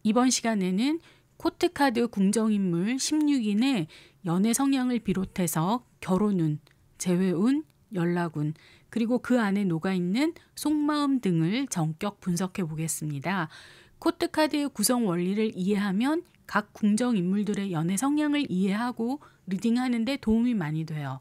이번 시간에는 코트카드 궁정인물 16인의 연애 성향을 비롯해서 결혼운, 재회운, 연락운, 그리고 그 안에 녹아있는 속마음 등을 전격 분석해 보겠습니다. 코트카드의 구성 원리를 이해하면 각 궁정인물들의 연애 성향을 이해하고 리딩하는 데 도움이 많이 돼요.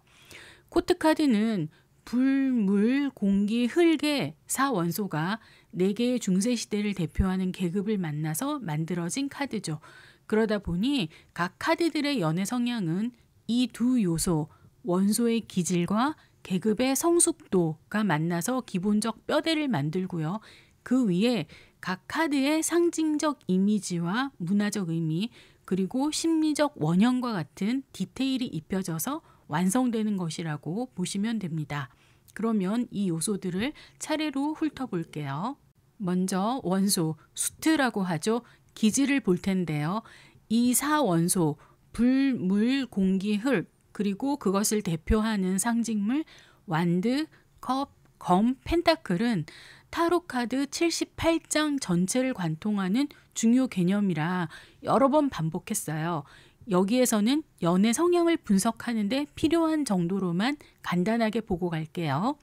코트카드는 불, 물, 공기, 흙의 4원소가 4개의 중세시대를 대표하는 계급을 만나서 만들어진 카드죠. 그러다 보니 각 카드들의 연애 성향은 이 두 요소, 원소의 기질과 계급의 성숙도가 만나서 기본적 뼈대를 만들고요. 그 위에 각 카드의 상징적 이미지와 문화적 의미, 그리고 심리적 원형과 같은 디테일이 입혀져서 완성되는 것이라고 보시면 됩니다. 그러면 이 요소들을 차례로 훑어볼게요. 먼저 원소, 수트라고 하죠. 기질을 볼 텐데요. 이 4원소, 불, 물, 공기, 흙, 그리고 그것을 대표하는 상징물, 완드, 컵, 검, 펜타클은 타로카드 78장 전체를 관통하는 중요 개념이라 여러 번 반복했어요. 여기에서는 연애 성향을 분석하는 데 필요한 정도로만 간단하게 보고 갈게요.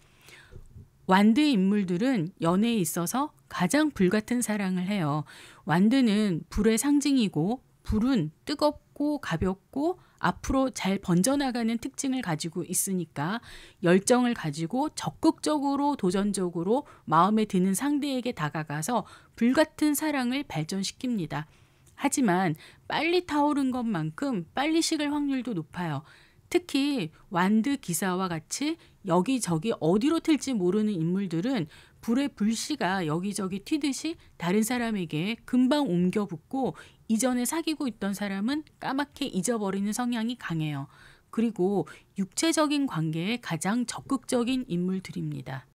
완드 인물들은 연애에 있어서 가장 불같은 사랑을 해요. 완드는 불의 상징이고 불은 뜨겁고 가볍고 앞으로 잘 번져나가는 특징을 가지고 있으니까 열정을 가지고 적극적으로 도전적으로 마음에 드는 상대에게 다가가서 불같은 사랑을 발전시킵니다. 하지만 빨리 타오른 것만큼 빨리 식을 확률도 높아요. 특히 완드 기사와 같이 여기저기 어디로 튈지 모르는 인물들은 불의 불씨가 여기저기 튀듯이 다른 사람에게 금방 옮겨 붙고 이전에 사귀고 있던 사람은 까맣게 잊어버리는 성향이 강해요. 그리고 육체적인 관계에 가장 적극적인 인물들입니다.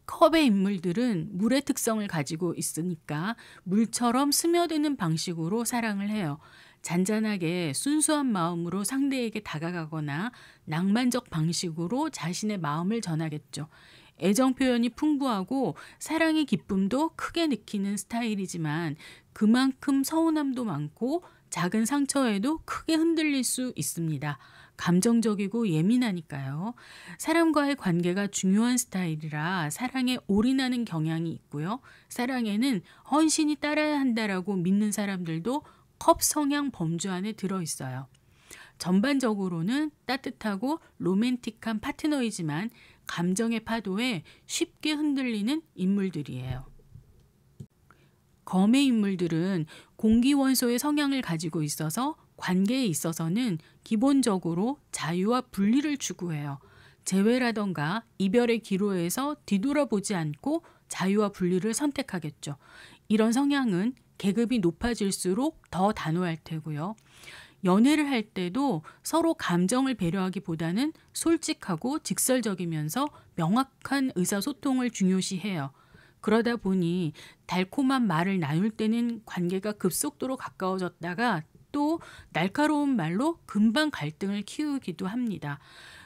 컵의 인물들은 물의 특성을 가지고 있으니까 물처럼 스며드는 방식으로 사랑을 해요. 잔잔하게 순수한 마음으로 상대에게 다가가거나 낭만적 방식으로 자신의 마음을 전하겠죠. 애정 표현이 풍부하고 사랑의 기쁨도 크게 느끼는 스타일이지만 그만큼 서운함도 많고 작은 상처에도 크게 흔들릴 수 있습니다. 감정적이고 예민하니까요. 사람과의 관계가 중요한 스타일이라 사랑에 올인하는 경향이 있고요. 사랑에는 헌신이 따라야 한다라고 믿는 사람들도 컵 성향 범주 안에 들어있어요. 전반적으로는 따뜻하고 로맨틱한 파트너이지만 감정의 파도에 쉽게 흔들리는 인물들이에요. 검의 인물들은 공기원소의 성향을 가지고 있어서 관계에 있어서는 기본적으로 자유와 분리를 추구해요. 재회라던가 이별의 기로에서 뒤돌아보지 않고 자유와 분리를 선택하겠죠. 이런 성향은 계급이 높아질수록 더 단호할 테고요. 연애를 할 때도 서로 감정을 배려하기보다는 솔직하고 직설적이면서 명확한 의사소통을 중요시해요. 그러다 보니 달콤한 말을 나눌 때는 관계가 급속도로 가까워졌다가 또 날카로운 말로 금방 갈등을 키우기도 합니다.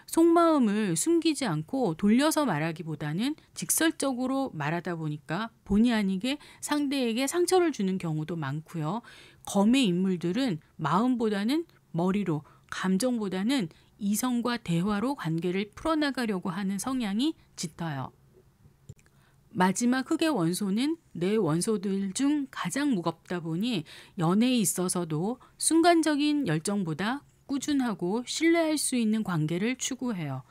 속마음을 숨기지 않고 돌려서 말하기보다는 직설적으로 말하다 보니까 본의 아니게 상대에게 상처를 주는 경우도 많고요. 검의 인물들은 마음보다는 머리로, 감정보다는 이성과 대화로 관계를 풀어나가려고 하는 성향이 짙어요. 마지막 흙의 원소는 내 원소들 중 가장 무겁다 보니 연애에 있어서도 순간적인 열정보다 꾸준하고 신뢰할 수 있는 관계를 추구해요.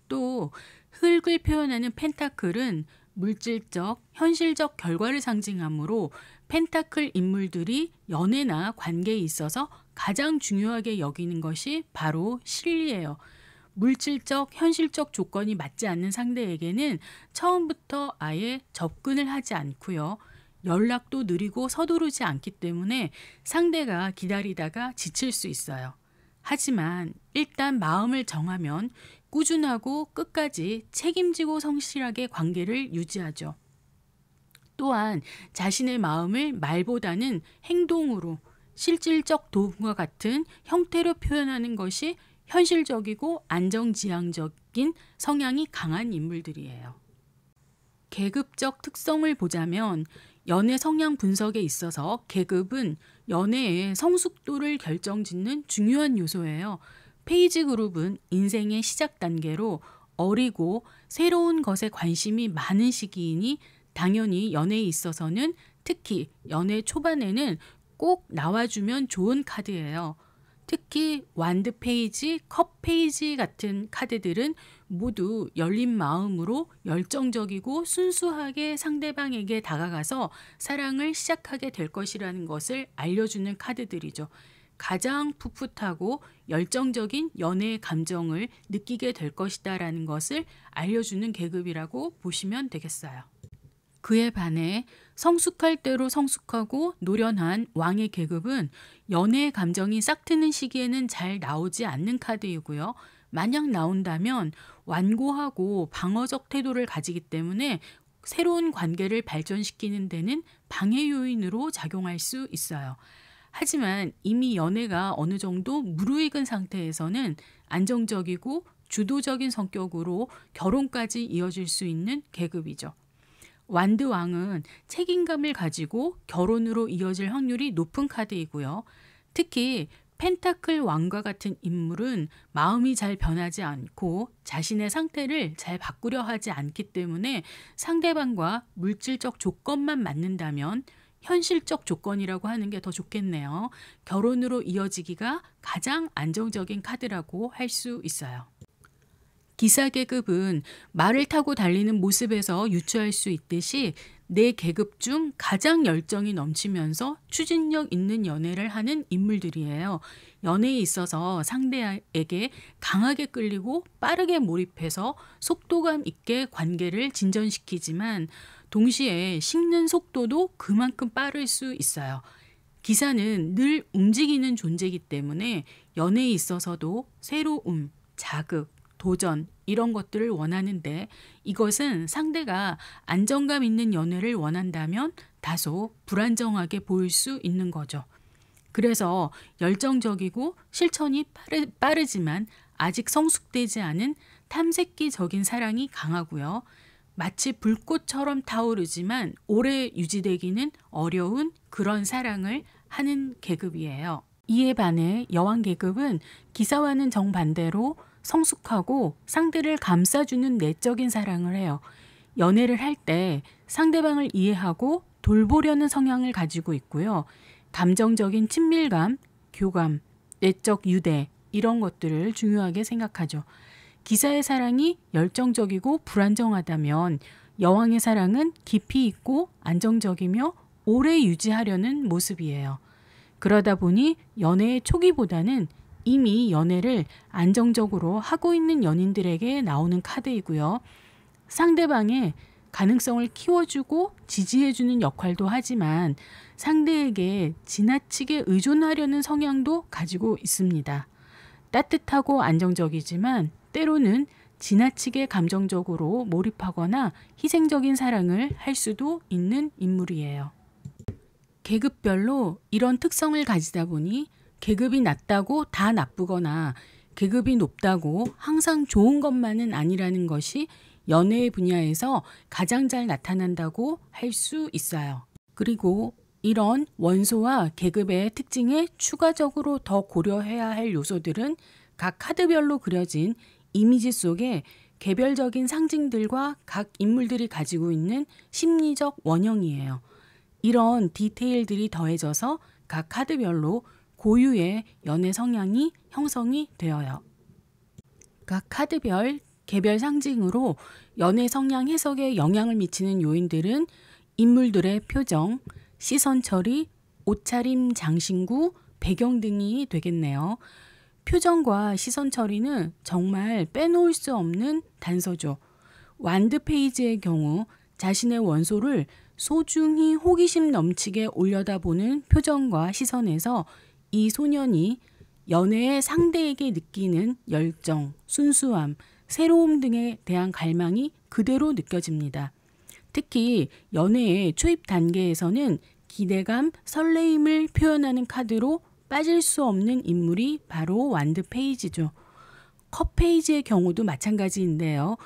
또 흙을 표현하는 펜타클은 물질적, 현실적 결과를 상징하므로 펜타클 인물들이 연애나 관계에 있어서 가장 중요하게 여기는 것이 바로 실리예요. 물질적, 현실적 조건이 맞지 않는 상대에게는 처음부터 아예 접근을 하지 않고요. 연락도 느리고 서두르지 않기 때문에 상대가 기다리다가 지칠 수 있어요. 하지만 일단 마음을 정하면 꾸준하고 끝까지 책임지고 성실하게 관계를 유지하죠. 또한 자신의 마음을 말보다는 행동으로 실질적 도움과 같은 형태로 표현하는 것이 현실적이고 안정지향적인 성향이 강한 인물들이에요. 계급적 특성을 보자면 연애 성향 분석에 있어서 계급은 연애의 성숙도를 결정짓는 중요한 요소예요. 페이지 그룹은 인생의 시작 단계로 어리고 새로운 것에 관심이 많은 시기이니 당연히 연애에 있어서는 특히 연애 초반에는 꼭 나와주면 좋은 카드예요. 특히 완드 페이지, 컵 페이지 같은 카드들은 모두 열린 마음으로 열정적이고 순수하게 상대방에게 다가가서 사랑을 시작하게 될 것이라는 것을 알려주는 카드들이죠. 가장 풋풋하고 열정적인 연애의 감정을 느끼게 될 것이다라는 것을 알려주는 계급이라고 보시면 되겠어요. 그에 반해 성숙할 대로 성숙하고 노련한 왕의 계급은 연애의 감정이 싹트는 시기에는 잘 나오지 않는 카드이고요. 만약 나온다면 완고하고 방어적 태도를 가지기 때문에 새로운 관계를 발전시키는 데는 방해 요인으로 작용할 수 있어요. 하지만 이미 연애가 어느 정도 무르익은 상태에서는 안정적이고 주도적인 성격으로 결혼까지 이어질 수 있는 계급이죠. 완드 왕은 책임감을 가지고 결혼으로 이어질 확률이 높은 카드이고요. 특히 펜타클 왕과 같은 인물은 마음이 잘 변하지 않고 자신의 상태를 잘 바꾸려 하지 않기 때문에 상대방과 물질적 조건만 맞는다면 현실적 조건이라고 하는 게 더 좋겠네요. 결혼으로 이어지기가 가장 안정적인 카드라고 할 수 있어요. 기사 계급은 말을 타고 달리는 모습에서 유추할 수 있듯이 내 계급 중 가장 열정이 넘치면서 추진력 있는 연애를 하는 인물들이에요. 연애에 있어서 상대에게 강하게 끌리고 빠르게 몰입해서 속도감 있게 관계를 진전시키지만 동시에 식는 속도도 그만큼 빠를 수 있어요. 기사는 늘 움직이는 존재이기 때문에 연애에 있어서도 새로움, 자극, 도전 이런 것들을 원하는데 이것은 상대가 안정감 있는 연애를 원한다면 다소 불안정하게 보일 수 있는 거죠. 그래서 열정적이고 실천이 빠르지만 아직 성숙되지 않은 탐색기적인 사랑이 강하고요. 마치 불꽃처럼 타오르지만 오래 유지되기는 어려운 그런 사랑을 하는 계급이에요. 이에 반해 여왕 계급은 기사와는 정반대로 성숙하고 상대를 감싸주는 내적인 사랑을 해요. 연애를 할 때 상대방을 이해하고 돌보려는 성향을 가지고 있고요. 감정적인 친밀감, 교감, 내적 유대 이런 것들을 중요하게 생각하죠. 기사의 사랑이 열정적이고 불안정하다면 여왕의 사랑은 깊이 있고 안정적이며 오래 유지하려는 모습이에요. 그러다 보니 연애의 초기보다는 이미 연애를 안정적으로 하고 있는 연인들에게 나오는 카드이고요. 상대방의 가능성을 키워주고 지지해주는 역할도 하지만 상대에게 지나치게 의존하려는 성향도 가지고 있습니다. 따뜻하고 안정적이지만 때로는 지나치게 감정적으로 몰입하거나 희생적인 사랑을 할 수도 있는 인물이에요. 계급별로 이런 특성을 가지다 보니 계급이 낮다고 다 나쁘거나 계급이 높다고 항상 좋은 것만은 아니라는 것이 연애의 분야에서 가장 잘 나타난다고 할 수 있어요. 그리고 이런 원소와 계급의 특징에 추가적으로 더 고려해야 할 요소들은 각 카드별로 그려진 이미지 속에 개별적인 상징들과 각 인물들이 가지고 있는 심리적 원형이에요. 이런 디테일들이 더해져서 각 카드별로 고유의 연애 성향이 형성이 되어요. 각 카드별 개별 상징으로 연애 성향 해석에 영향을 미치는 요인들은 인물들의 표정, 시선 처리, 옷차림, 장신구, 배경 등이 되겠네요. 표정과 시선 처리는 정말 빼놓을 수 없는 단서죠. 완드 페이지의 경우 자신의 원소를 소중히 호기심 넘치게 올려다보는 표정과 시선에서 이 소년이 연애의 상대에게 느끼는 열정, 순수함, 새로움 등에 대한 갈망이 그대로 느껴집니다. 특히 연애의 초입 단계에서는 기대감, 설레임을 표현하는 카드로 빠질 수 없는 인물이 바로 완드 페이지죠. 컵 페이지의 경우도 마찬가지인데요.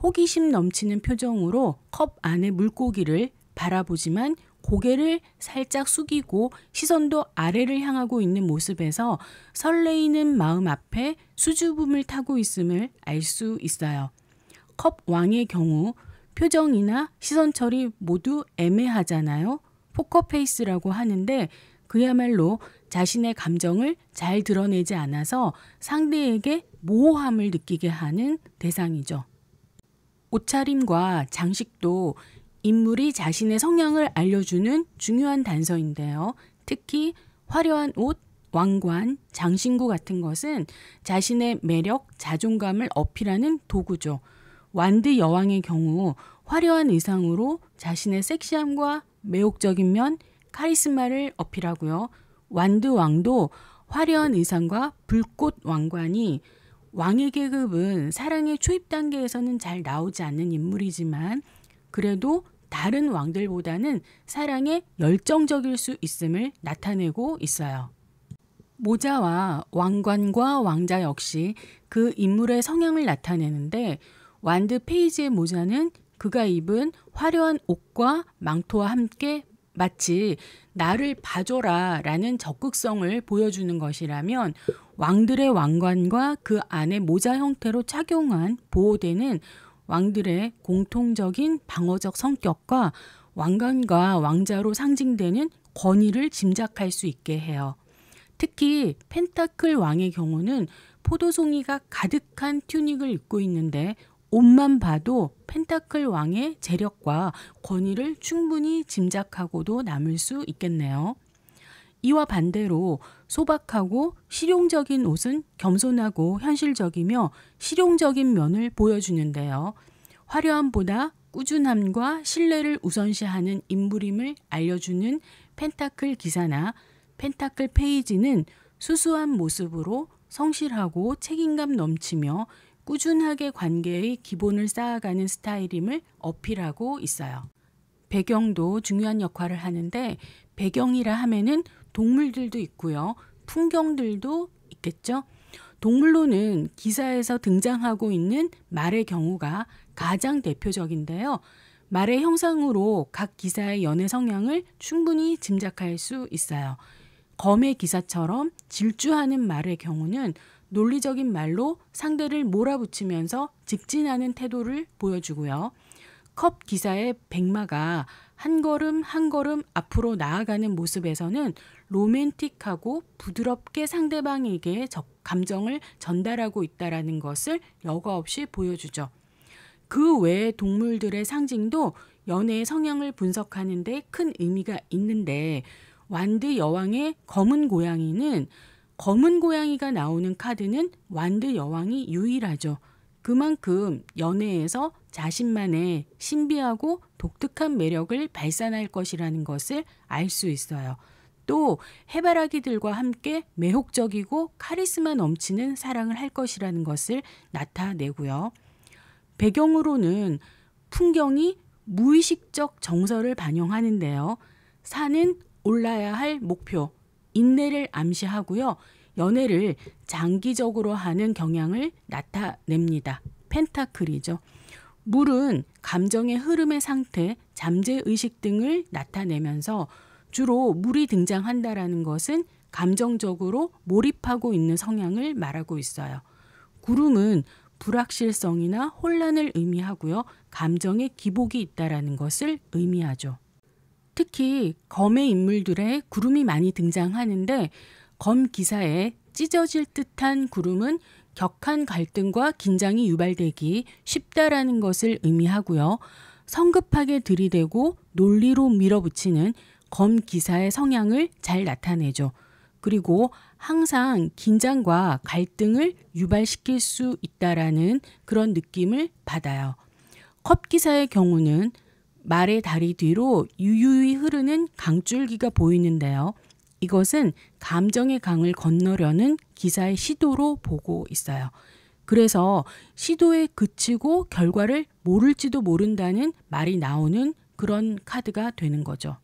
호기심 넘치는 표정으로 컵 안의 물고기를 바라보지만 고개를 살짝 숙이고 시선도 아래를 향하고 있는 모습에서 설레이는 마음 앞에 수줍음을 타고 있음을 알 수 있어요. 컵 왕의 경우 표정이나 시선 처리 모두 애매하잖아요. 포커페이스라고 하는데 그야말로 자신의 감정을 잘 드러내지 않아서 상대에게 모호함을 느끼게 하는 대상이죠. 옷차림과 장식도 인물이 자신의 성향을 알려주는 중요한 단서인데요. 특히 화려한 옷, 왕관, 장신구 같은 것은 자신의 매력, 자존감을 어필하는 도구죠. 완드 여왕의 경우 화려한 의상으로 자신의 섹시함과 매혹적인 면, 카리스마를 어필하고요. 완드 왕도 화려한 의상과 불꽃 왕관이 왕의 계급은 사랑의 초입 단계에서는 잘 나오지 않는 인물이지만 그래도 다른 왕들보다는 사랑에 열정적일 수 있음을 나타내고 있어요. 모자와 왕관과 왕자 역시 그 인물의 성향을 나타내는데 완드 페이지의 모자는 그가 입은 화려한 옷과 망토와 함께 마치 나를 봐줘라 라는 적극성을 보여주는 것이라면 왕들의 왕관과 그 안에 모자 형태로 착용한 보호대는 왕들의 공통적인 방어적 성격과 왕관과 왕자로 상징되는 권위를 짐작할 수 있게 해요. 특히 펜타클 왕의 경우는 포도송이가 가득한 튜닉을 입고 있는데 옷만 봐도 펜타클 왕의 재력과 권위를 충분히 짐작하고도 남을 수 있겠네요. 이와 반대로 소박하고 실용적인 옷은 겸손하고 현실적이며 실용적인 면을 보여주는데요. 화려함보다 꾸준함과 신뢰를 우선시하는 인물임을 알려주는 펜타클 기사나 펜타클 페이지는 수수한 모습으로 성실하고 책임감 넘치며 꾸준하게 관계의 기본을 쌓아가는 스타일임을 어필하고 있어요. 배경도 중요한 역할을 하는데 배경이라 하면은 동물들도 있고요. 풍경들도 있겠죠. 동물로는 기사에서 등장하고 있는 말의 경우가 가장 대표적인데요. 말의 형상으로 각 기사의 연애 성향을 충분히 짐작할 수 있어요. 검의 기사처럼 질주하는 말의 경우는 논리적인 말로 상대를 몰아붙이면서 직진하는 태도를 보여주고요. 컵 기사의 백마가 한 걸음 한 걸음 앞으로 나아가는 모습에서는 로맨틱하고 부드럽게 상대방에게 감정을 전달하고 있다는 것을 여과 없이 보여주죠. 그 외의 동물들의 상징도 연애의 성향을 분석하는 데 큰 의미가 있는데 완드 여왕의 검은 고양이는 검은 고양이가 나오는 카드는 완드 여왕이 유일하죠. 그만큼 연애에서 자신만의 신비하고 독특한 매력을 발산할 것이라는 것을 알 수 있어요. 또 해바라기들과 함께 매혹적이고 카리스마 넘치는 사랑을 할 것이라는 것을 나타내고요. 배경으로는 풍경이 무의식적 정서를 반영하는데요. 산은 올라야 할 목표, 인내를 암시하고요. 연애를 장기적으로 하는 경향을 나타냅니다. 펜타클이죠. 물은 감정의 흐름의 상태, 잠재의식 등을 나타내면서 주로 물이 등장한다라는 것은 감정적으로 몰입하고 있는 성향을 말하고 있어요. 구름은 불확실성이나 혼란을 의미하고요. 감정의 기복이 있다라는 것을 의미하죠. 특히 검의 인물들의 구름이 많이 등장하는데 검 기사에 찢어질 듯한 구름은 격한 갈등과 긴장이 유발되기 쉽다라는 것을 의미하고요. 성급하게 들이대고 논리로 밀어붙이는 검 기사의 성향을 잘 나타내죠. 그리고 항상 긴장과 갈등을 유발시킬 수 있다라는 그런 느낌을 받아요. 컵 기사의 경우는 말의 다리 뒤로 유유히 흐르는 강줄기가 보이는데요. 이것은 감정의 강을 건너려는 기사의 시도로 보고 있어요. 그래서 시도에 그치고 결과를 모를지도 모른다는 말이 나오는 그런 카드가 되는 거죠.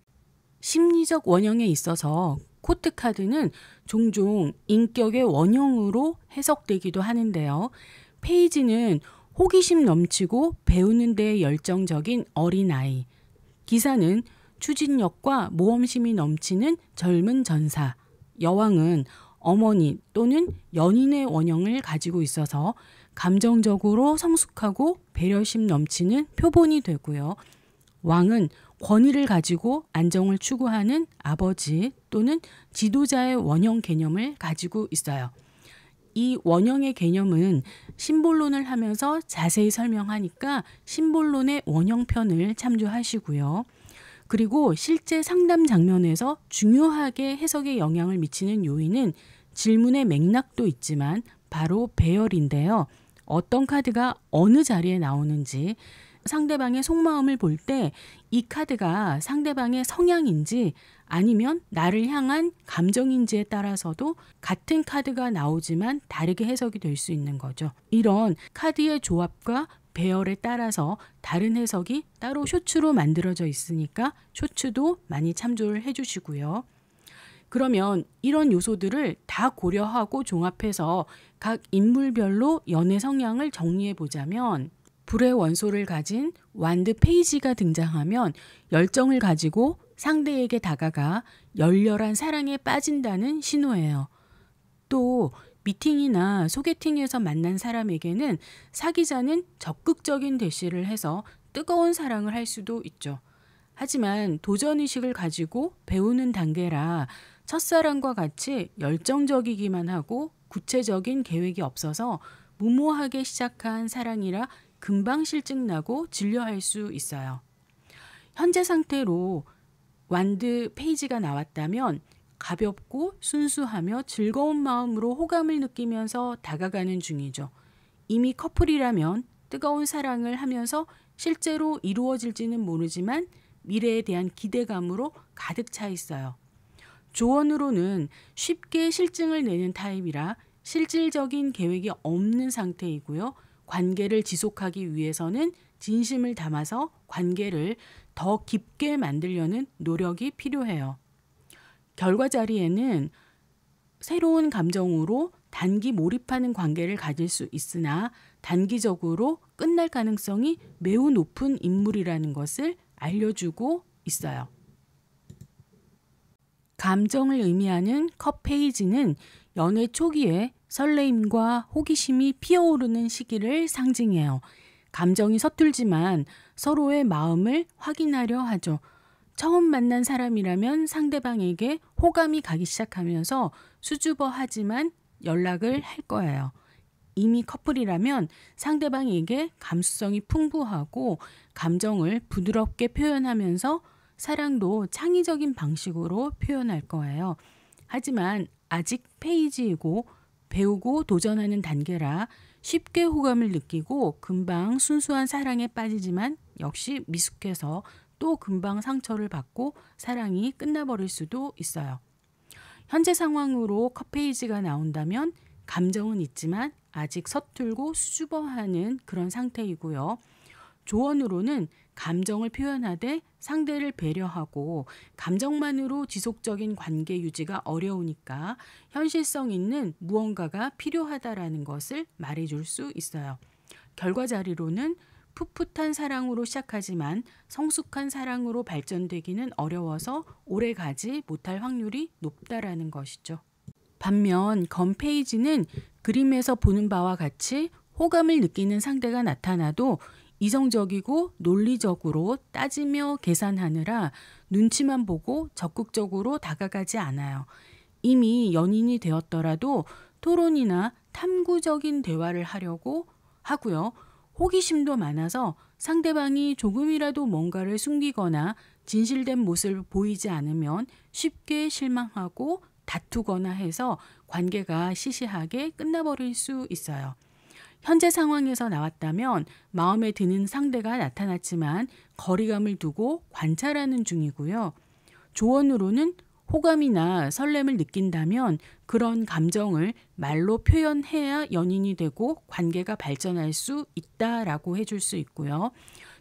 심리적 원형에 있어서 코트 카드는 종종 인격의 원형으로 해석되기도 하는데요. 페이지는 호기심 넘치고 배우는 데 열정적인 어린아이, 기사는 추진력과 모험심이 넘치는 젊은 전사. 여왕은 어머니 또는 연인의 원형을 가지고 있어서 감정적으로 성숙하고 배려심 넘치는 표본이 되고요. 왕은 권위를 가지고 안정을 추구하는 아버지 또는 지도자의 원형 개념을 가지고 있어요. 이 원형의 개념은 심볼론을 하면서 자세히 설명하니까 심볼론의 원형편을 참조하시고요. 그리고 실제 상담 장면에서 중요하게 해석에 영향을 미치는 요인은 질문의 맥락도 있지만 바로 배열인데요. 어떤 카드가 어느 자리에 나오는지, 상대방의 속마음을 볼 때 이 카드가 상대방의 성향인지 아니면 나를 향한 감정인지에 따라서도 같은 카드가 나오지만 다르게 해석이 될 수 있는 거죠. 이런 카드의 조합과 배열에 따라서 다른 해석이 따로 쇼츠로 만들어져 있으니까 쇼츠도 많이 참조를 해주시고요. 그러면 이런 요소들을 다 고려하고 종합해서 각 인물별로 연애 성향을 정리해 보자면, 불의 원소를 가진 완드 페이지가 등장하면 열정을 가지고 상대에게 다가가 열렬한 사랑에 빠진다는 신호예요. 또 미팅이나 소개팅에서 만난 사람에게는 사귀자는 적극적인 대시를 해서 뜨거운 사랑을 할 수도 있죠. 하지만 도전의식을 가지고 배우는 단계라 첫사랑과 같이 열정적이기만 하고 구체적인 계획이 없어서 무모하게 시작한 사랑이라 금방 실증나고 질려할 수 있어요. 현재 상태로 완드 페이지가 나왔다면 가볍고 순수하며 즐거운 마음으로 호감을 느끼면서 다가가는 중이죠. 이미 커플이라면 뜨거운 사랑을 하면서 실제로 이루어질지는 모르지만 미래에 대한 기대감으로 가득 차 있어요. 조언으로는 쉽게 실증을 내는 타입이라 실질적인 계획이 없는 상태이고요. 관계를 지속하기 위해서는 진심을 담아서 관계를 더 깊게 만들려는 노력이 필요해요. 결과 자리에는 새로운 감정으로 단기 몰입하는 관계를 가질 수 있으나 단기적으로 끝날 가능성이 매우 높은 인물이라는 것을 알려주고 있어요. 감정을 의미하는 컵 페이지는 연애 초기에 설레임과 호기심이 피어오르는 시기를 상징해요. 감정이 서툴지만 서로의 마음을 확인하려 하죠. 처음 만난 사람이라면 상대방에게 호감이 가기 시작하면서 수줍어하지만 연락을 할 거예요. 이미 커플이라면 상대방에게 감수성이 풍부하고 감정을 부드럽게 표현하면서 사랑도 창의적인 방식으로 표현할 거예요. 하지만 아직 페이지이고 배우고 도전하는 단계라 쉽게 호감을 느끼고 금방 순수한 사랑에 빠지지만 역시 미숙해서 또 금방 상처를 받고 사랑이 끝나버릴 수도 있어요. 현재 상황으로 컷 페이지가 나온다면 감정은 있지만 아직 서툴고 수줍어하는 그런 상태이고요. 조언으로는 감정을 표현하되 상대를 배려하고 감정만으로 지속적인 관계 유지가 어려우니까 현실성 있는 무언가가 필요하다라는 것을 말해줄 수 있어요. 결과 자리로는 풋풋한 사랑으로 시작하지만 성숙한 사랑으로 발전되기는 어려워서 오래 가지 못할 확률이 높다라는 것이죠. 반면 건 페이지는 그림에서 보는 바와 같이 호감을 느끼는 상대가 나타나도 이성적이고 논리적으로 따지며 계산하느라 눈치만 보고 적극적으로 다가가지 않아요. 이미 연인이 되었더라도 토론이나 탐구적인 대화를 하려고 하고요. 호기심도 많아서 상대방이 조금이라도 뭔가를 숨기거나 진실된 모습을 보이지 않으면 쉽게 실망하고 다투거나 해서 관계가 시시하게 끝나버릴 수 있어요. 현재 상황에서 나왔다면 마음에 드는 상대가 나타났지만 거리감을 두고 관찰하는 중이고요. 조언으로는 호감이나 설렘을 느낀다면 그런 감정을 말로 표현해야 연인이 되고 관계가 발전할 수 있다라고 해줄 수 있고요.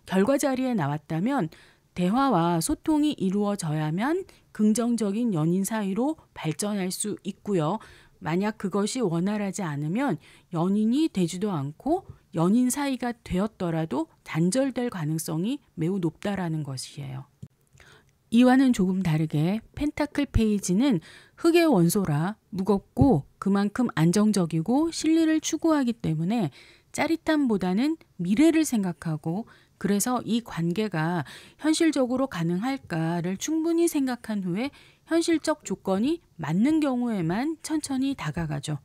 결과 자리에 나왔다면 대화와 소통이 이루어져야만 긍정적인 연인 사이로 발전할 수 있고요. 만약 그것이 원활하지 않으면 연인이 되지도 않고 연인 사이가 되었더라도 단절될 가능성이 매우 높다라는 것이에요. 이와는 조금 다르게 펜타클 페이지는 흙의 원소라 무겁고 그만큼 안정적이고 실리를 추구하기 때문에 짜릿함보다는 미래를 생각하고, 그래서 이 관계가 현실적으로 가능할까를 충분히 생각한 후에 현실적 조건이 맞는 경우에만 천천히 다가가죠.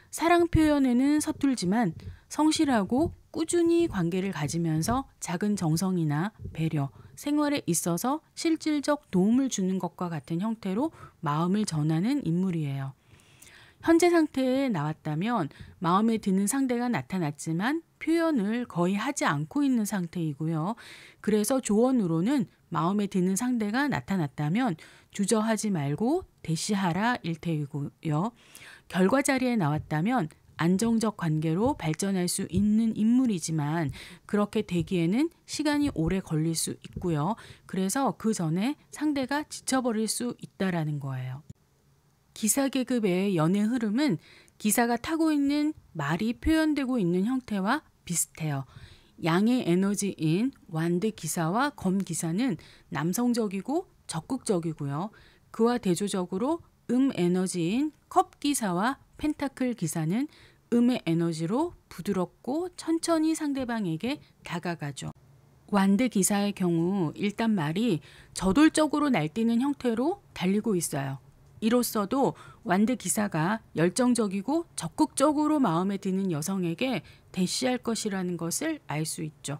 사랑 표현에는 서툴지만 성실하고 꾸준히 관계를 가지면서 작은 정성이나 배려, 생활에 있어서 실질적 도움을 주는 것과 같은 형태로 마음을 전하는 인물이에요. 현재 상태에 나왔다면 마음에 드는 상대가 나타났지만 표현을 거의 하지 않고 있는 상태이고요. 그래서 조언으로는 마음에 드는 상대가 나타났다면 주저하지 말고 대시하라 일테이고요. 결과 자리에 나왔다면 안정적 관계로 발전할 수 있는 인물이지만 그렇게 되기에는 시간이 오래 걸릴 수 있고요. 그래서 그 전에 상대가 지쳐버릴 수 있다라는 거예요. 기사 계급의 연애 흐름은 기사가 타고 있는 말이 표현되고 있는 형태와 비슷해요. 양의 에너지인 완드 기사와 검 기사는 남성적이고 적극적이고요. 그와 대조적으로 에너지인 컵 기사와 펜타클 기사는 음의 에너지로 부드럽고 천천히 상대방에게 다가가죠. 완드 기사의 경우 일단 말이 저돌적으로 날뛰는 형태로 달리고 있어요. 이로써도 완드 기사가 열정적이고 적극적으로 마음에 드는 여성에게 대시할 것이라는 것을 알 수 있죠.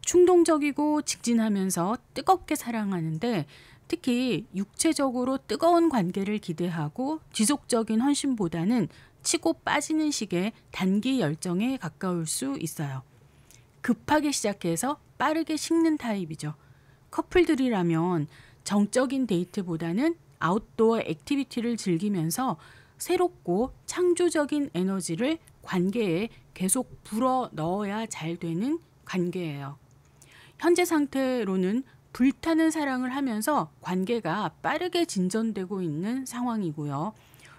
충동적이고 직진하면서 뜨겁게 사랑하는데 특히 육체적으로 뜨거운 관계를 기대하고 지속적인 헌신보다는 치고 빠지는 식의 단기 열정에 가까울 수 있어요. 급하게 시작해서 빠르게 식는 타입이죠. 커플들이라면 정적인 데이트보다는 아웃도어 액티비티를 즐기면서 새롭고 창조적인 에너지를 관계에 계속 불어 넣어야 잘 되는 관계예요. 현재 상태로는 불타는 사랑을 하면서 관계가 빠르게 진전되고 있는 상황이고요.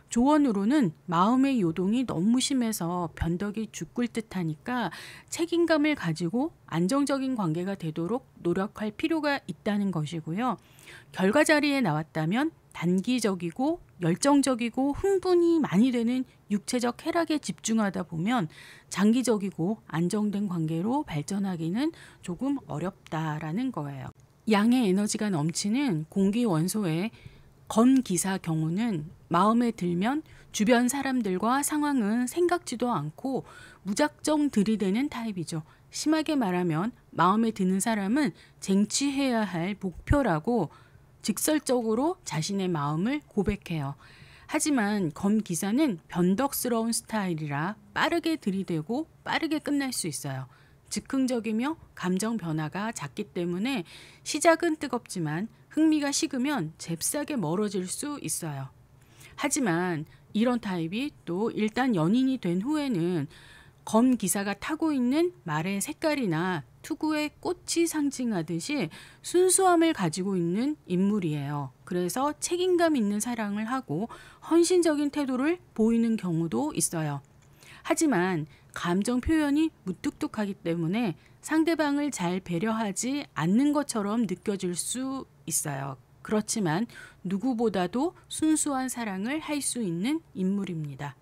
조언으로는 마음의 요동이 너무 심해서 변덕이 죽을 듯하니까 책임감을 가지고 안정적인 관계가 되도록 노력할 필요가 있다는 것이고요. 결과 자리에 나왔다면 단기적이고 열정적이고 흥분이 많이 되는 육체적 쾌락에 집중하다 보면 장기적이고 안정된 관계로 발전하기는 조금 어렵다라는 거예요. 양의 에너지가 넘치는 공기 원소의 검 기사 경우는 마음에 들면 주변 사람들과 상황은 생각지도 않고 무작정 들이대는 타입이죠. 심하게 말하면 마음에 드는 사람은 쟁취해야 할 목표라고 직설적으로 자신의 마음을 고백해요. 하지만 검 기사는 변덕스러운 스타일이라 빠르게 들이대고 빠르게 끝날 수 있어요. 즉흥적이며 감정 변화가 작기 때문에 시작은 뜨겁지만 흥미가 식으면 잽싸게 멀어질 수 있어요. 하지만 이런 타입이 또 일단 연인이 된 후에는 검 기사가 타고 있는 말의 색깔이나 투구의 꽃이 상징하듯이 순수함을 가지고 있는 인물이에요. 그래서 책임감 있는 사랑을 하고 헌신적인 태도를 보이는 경우도 있어요. 하지만 감정 표현이 무뚝뚝하기 때문에 상대방을 잘 배려하지 않는 것처럼 느껴질 수 있어요. 그렇지만 누구보다도 순수한 사랑을 할 수 있는 인물입니다.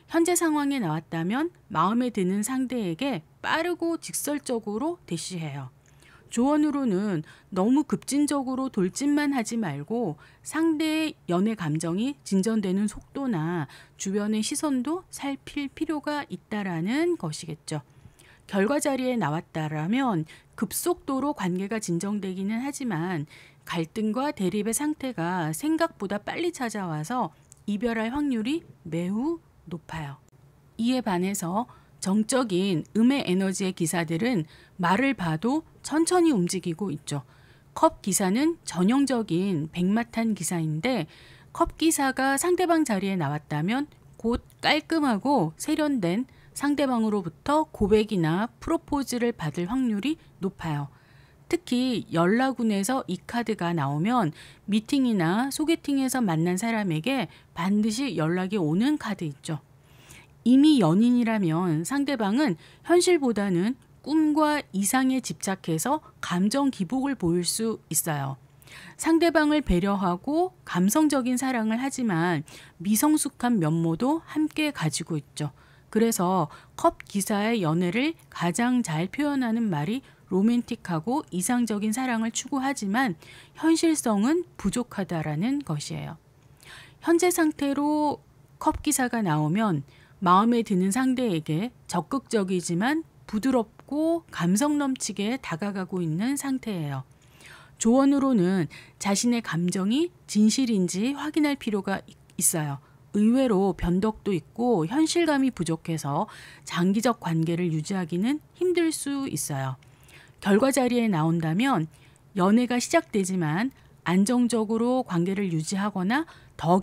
현재 상황에 나왔다면 마음에 드는 상대에게 빠르고 직설적으로 대시해요. 조언으로는 너무 급진적으로 돌진만 하지 말고 상대의 연애 감정이 진전되는 속도나 주변의 시선도 살필 필요가 있다라는 것이겠죠. 결과 자리에 나왔다라면 급속도로 관계가 진정되기는 하지만 갈등과 대립의 상태가 생각보다 빨리 찾아와서 이별할 확률이 매우 높아요. 이에 반해서 정적인 음의 에너지의 기사들은 말을 봐도 천천히 움직이고 있죠. 컵 기사는 전형적인 백마탄 기사인데 컵 기사가 상대방 자리에 나왔다면 곧 깔끔하고 세련된 상대방으로부터 고백이나 프로포즈를 받을 확률이 높아요. 특히 연라군에서 이 카드가 나오면 미팅이나 소개팅에서 만난 사람에게 반드시 연락이 오는 카드 있죠. 이미 연인이라면 상대방은 현실보다는 꿈과 이상에 집착해서 감정 기복을 보일 수 있어요. 상대방을 배려하고 감성적인 사랑을 하지만 미성숙한 면모도 함께 가지고 있죠. 그래서 컵 기사의 연애를 가장 잘 표현하는 말이 로맨틱하고 이상적인 사랑을 추구하지만 현실성은 부족하다라는 것이에요. 현재 상태로 컵 기사가 나오면 마음에 드는 상대에게 적극적이지만 부드럽고 감성 넘치게 다가가고 있는 상태예요. 조언으로는 자신의 감정이 진실인지 확인할 필요가 있어요. 의외로 변덕도 있고 현실감이 부족해서 장기적 관계를 유지하기는 힘들 수 있어요. 결과 자리에 나온다면 연애가 시작되지만 안정적으로 관계를 유지하거나 더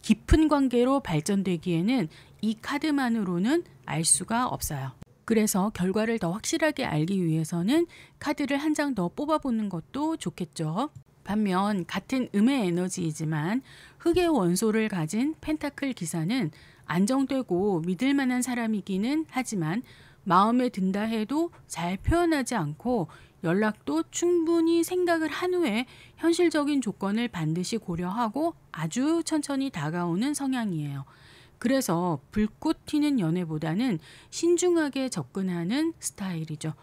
깊은 관계로 발전되기에는 이 카드만으로는 알 수가 없어요. 그래서 결과를 더 확실하게 알기 위해서는 카드를 한 장 더 뽑아보는 것도 좋겠죠. 반면 같은 음의 에너지이지만 흙의 원소를 가진 펜타클 기사는 안정되고 믿을 만한 사람이기는 하지만 마음에 든다 해도 잘 표현하지 않고 연락도 충분히 생각을 한 후에 현실적인 조건을 반드시 고려하고 아주 천천히 다가오는 성향이에요. 그래서 불꽃 튀는 연애보다는 신중하게 접근하는 스타일이죠.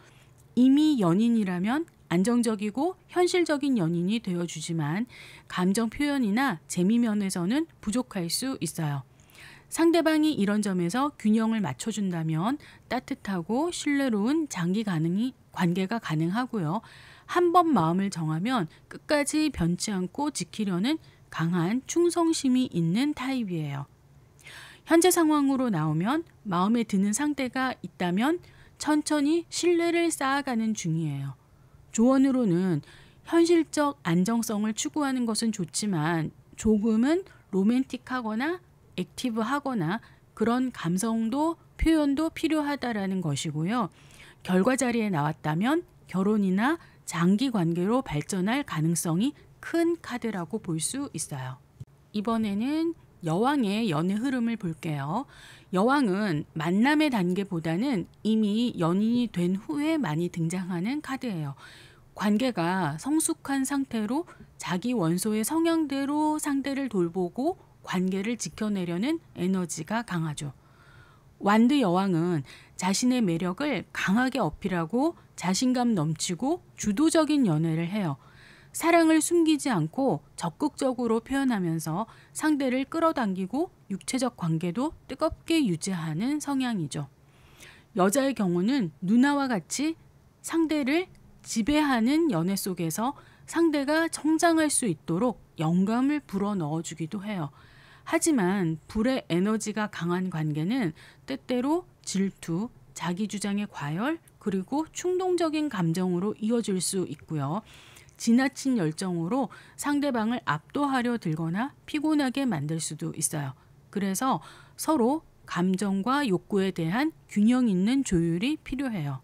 이미 연인이라면 안정적이고 현실적인 연인이 되어주지만 감정 표현이나 재미 면에서는 부족할 수 있어요. 상대방이 이런 점에서 균형을 맞춰준다면 따뜻하고 신뢰로운 장기 관계가 가능하고요. 한 번 마음을 정하면 끝까지 변치 않고 지키려는 강한 충성심이 있는 타입이에요. 현재 상황으로 나오면 마음에 드는 상대가 있다면 천천히 신뢰를 쌓아가는 중이에요. 조언으로는 현실적 안정성을 추구하는 것은 좋지만 조금은 로맨틱하거나 액티브하거나 그런 감성도 표현도 필요하다라는 것이고요. 결과 자리에 나왔다면 결혼이나 장기 관계로 발전할 가능성이 큰 카드라고 볼 수 있어요. 이번에는 여왕의 연애 흐름을 볼게요. 여왕은 만남의 단계보다는 이미 연인이 된 후에 많이 등장하는 카드예요. 관계가 성숙한 상태로 자기 원소의 성향대로 상대를 돌보고 관계를 지켜내려는 에너지가 강하죠. 완드 여왕은 자신의 매력을 강하게 어필하고 자신감 넘치고 주도적인 연애를 해요. 사랑을 숨기지 않고 적극적으로 표현하면서 상대를 끌어당기고 육체적 관계도 뜨겁게 유지하는 성향이죠. 여자의 경우는 누나와 같이 상대를 지배하는 연애 속에서 상대가 성장할 수 있도록 영감을 불어넣어주기도 해요. 하지만 불의 에너지가 강한 관계는 때때로 질투, 자기 주장의 과열, 그리고 충동적인 감정으로 이어질 수 있고요. 지나친 열정으로 상대방을 압도하려 들거나 피곤하게 만들 수도 있어요. 그래서 서로 감정과 욕구에 대한 균형 있는 조율이 필요해요.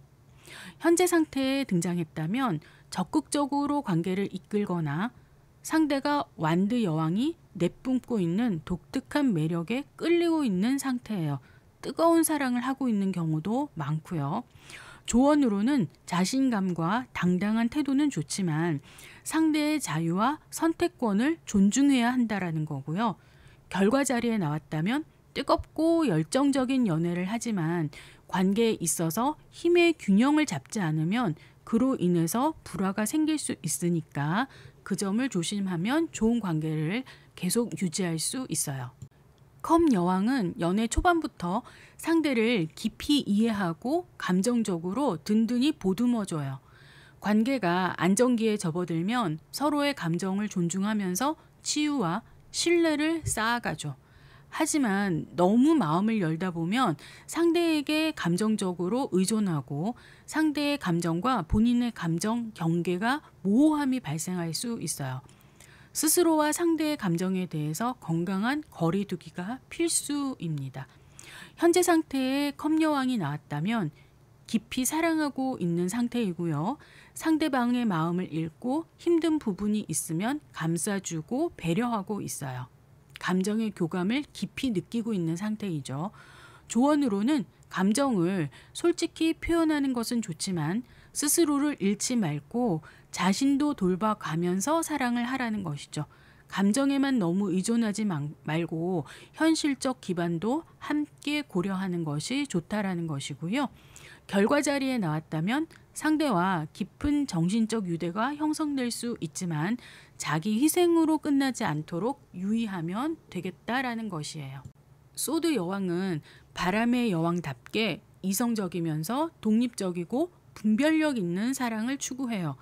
현재 상태에 등장했다면 적극적으로 관계를 이끌거나 상대가 완드 여왕이 내뿜고 있는 독특한 매력에 끌리고 있는 상태예요. 뜨거운 사랑을 하고 있는 경우도 많고요. 조언으로는 자신감과 당당한 태도는 좋지만 상대의 자유와 선택권을 존중해야 한다라는 거고요. 결과 자리에 나왔다면 뜨겁고 열정적인 연애를 하지만 관계에 있어서 힘의 균형을 잡지 않으면 그로 인해서 불화가 생길 수 있으니까 그 점을 조심하면 좋은 관계를 계속 유지할 수 있어요. 컵 여왕은 연애 초반부터 상대를 깊이 이해하고 감정적으로 든든히 보듬어줘요. 관계가 안정기에 접어들면 서로의 감정을 존중하면서 치유와 신뢰를 쌓아가죠. 하지만 너무 마음을 열다 보면 상대에게 감정적으로 의존하고 상대의 감정과 본인의 감정 경계가 모호함이 발생할 수 있어요. 스스로와 상대의 감정에 대해서 건강한 거리 두기가 필수입니다. 현재 상태에 컵여왕이 나왔다면 깊이 사랑하고 있는 상태이고요. 상대방의 마음을 읽고 힘든 부분이 있으면 감싸주고 배려하고 있어요. 감정의 교감을 깊이 느끼고 있는 상태이죠. 조언으로는 감정을 솔직히 표현하는 것은 좋지만 스스로를 잃지 말고 자신도 돌봐가면서 사랑을 하라는 것이죠. 감정에만 너무 의존하지 말고 현실적 기반도 함께 고려하는 것이 좋다라는 것이고요. 결과 자리에 나왔다면 상대와 깊은 정신적 유대가 형성될 수 있지만 자기 희생으로 끝나지 않도록 유의하면 되겠다라는 것이에요. 소드 여왕은 바람의 여왕답게 이성적이면서 독립적이고 분별력 있는 사랑을 추구해요.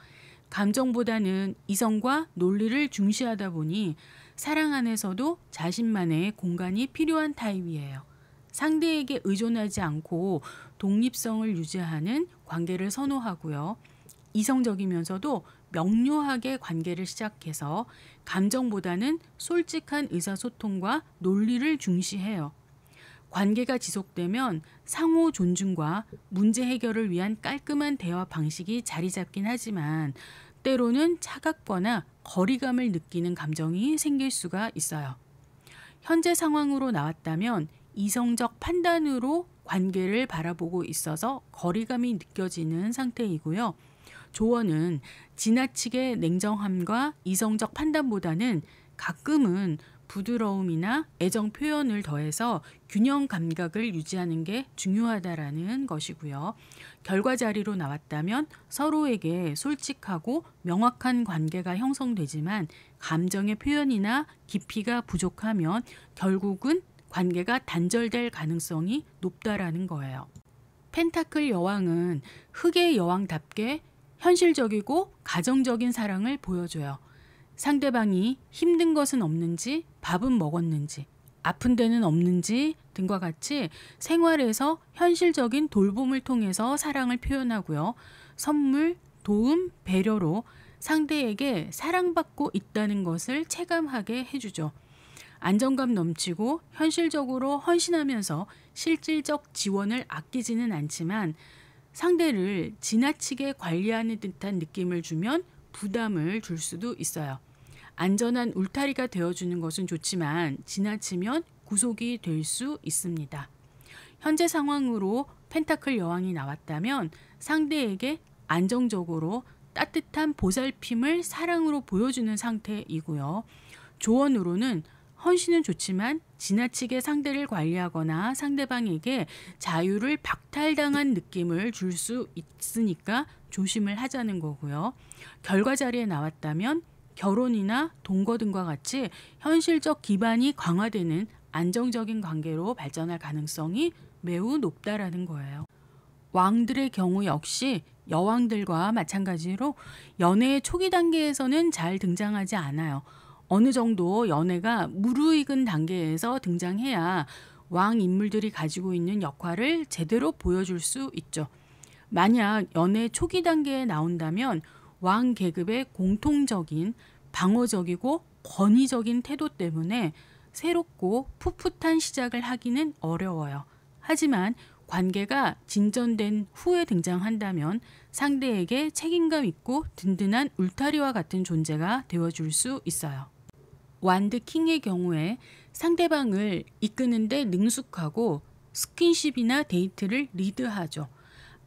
감정보다는 이성과 논리를 중시하다 보니 사랑 안에서도 자신만의 공간이 필요한 타입이에요. 상대에게 의존하지 않고 독립성을 유지하는 관계를 선호하고요. 이성적이면서도 명료하게 관계를 시작해서 감정보다는 솔직한 의사소통과 논리를 중시해요. 관계가 지속되면 상호 존중과 문제 해결을 위한 깔끔한 대화 방식이 자리 잡긴 하지만 때로는 차갑거나 거리감을 느끼는 감정이 생길 수가 있어요. 현재 상황으로 나왔다면 이성적 판단으로 관계를 바라보고 있어서 거리감이 느껴지는 상태이고요. 조언은 지나치게 냉정함과 이성적 판단보다는 가끔은 부드러움이나 애정 표현을 더해서 균형 감각을 유지하는 게 중요하다라는 것이고요. 결과 자리로 나왔다면 서로에게 솔직하고 명확한 관계가 형성되지만 감정의 표현이나 깊이가 부족하면 결국은 관계가 단절될 가능성이 높다라는 거예요. 펜타클 여왕은 흑의 여왕답게 현실적이고 가정적인 사랑을 보여줘요. 상대방이 힘든 것은 없는지, 밥은 먹었는지, 아픈 데는 없는지 등과 같이 생활에서 현실적인 돌봄을 통해서 사랑을 표현하고요. 선물, 도움, 배려로 상대에게 사랑받고 있다는 것을 체감하게 해주죠. 안정감 넘치고 현실적으로 헌신하면서 실질적 지원을 아끼지는 않지만 상대를 지나치게 관리하는 듯한 느낌을 주면 부담을 줄 수도 있어요. 안전한 울타리가 되어주는 것은 좋지만 지나치면 구속이 될 수 있습니다. 현재 상황으로 펜타클 여왕이 나왔다면 상대에게 안정적으로 따뜻한 보살핌을 사랑으로 보여주는 상태이고요. 조언으로는 헌신은 좋지만 지나치게 상대를 관리하거나 상대방에게 자유를 박탈당한 느낌을 줄 수 있으니까 조심을 하자는 거고요. 결과 자리에 나왔다면 결혼이나 동거 등과 같이 현실적 기반이 강화되는 안정적인 관계로 발전할 가능성이 매우 높다라는 거예요. 왕들의 경우 역시 여왕들과 마찬가지로 연애의 초기 단계에서는 잘 등장하지 않아요. 어느 정도 연애가 무르익은 단계에서 등장해야 왕 인물들이 가지고 있는 역할을 제대로 보여줄 수 있죠. 만약 연애 초기 단계에 나온다면 왕 계급의 공통적인 방어적이고 권위적인 태도 때문에 새롭고 풋풋한 시작을 하기는 어려워요. 하지만 관계가 진전된 후에 등장한다면 상대에게 책임감 있고 든든한 울타리와 같은 존재가 되어줄 수 있어요. 완드 킹의 경우에 상대방을 이끄는데 능숙하고 스킨십이나 데이트를 리드하죠.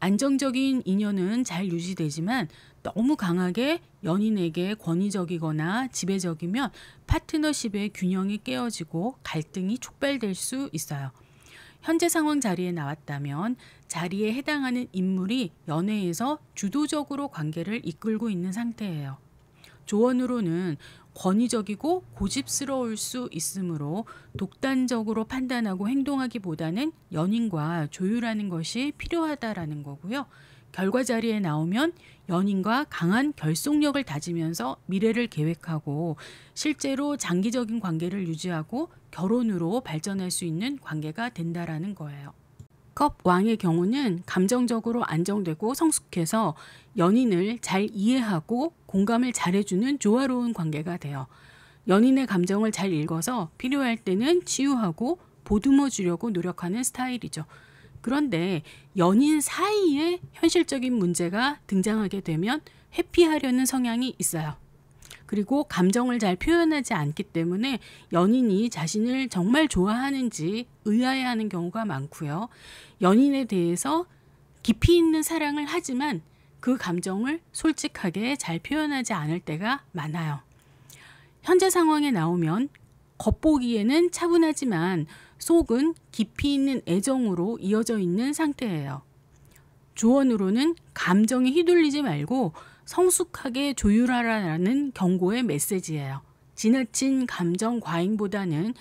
안정적인 인연은 잘 유지되지만 너무 강하게 연인에게 권위적이거나 지배적이면 파트너십의 균형이 깨어지고 갈등이 촉발될 수 있어요. 현재 상황 자리에 나왔다면 자리에 해당하는 인물이 연애에서 주도적으로 관계를 이끌고 있는 상태예요. 조언으로는 권위적이고 고집스러울 수 있으므로 독단적으로 판단하고 행동하기보다는 연인과 조율하는 것이 필요하다라는 거고요. 결과 자리에 나오면 연인과 강한 결속력을 다지면서 미래를 계획하고 실제로 장기적인 관계를 유지하고 결혼으로 발전할 수 있는 관계가 된다라는 거예요. 컵 왕의 경우는 감정적으로 안정되고 성숙해서 연인을 잘 이해하고 공감을 잘해주는 조화로운 관계가 돼요. 연인의 감정을 잘 읽어서 필요할 때는 치유하고 보듬어 주려고 노력하는 스타일이죠. 그런데 연인 사이에 현실적인 문제가 등장하게 되면 회피하려는 성향이 있어요. 그리고 감정을 잘 표현하지 않기 때문에 연인이 자신을 정말 좋아하는지 의아해하는 경우가 많고요. 연인에 대해서 깊이 있는 사랑을 하지만 그 감정을 솔직하게 잘 표현하지 않을 때가 많아요. 현재 상황에 나오면 겉보기에는 차분하지만 속은 깊이 있는 애정으로 이어져 있는 상태예요. 조언으로는 감정에 휘둘리지 말고 성숙하게 조율하라는 경고의 메시지예요. 지나친 감정 과잉보다는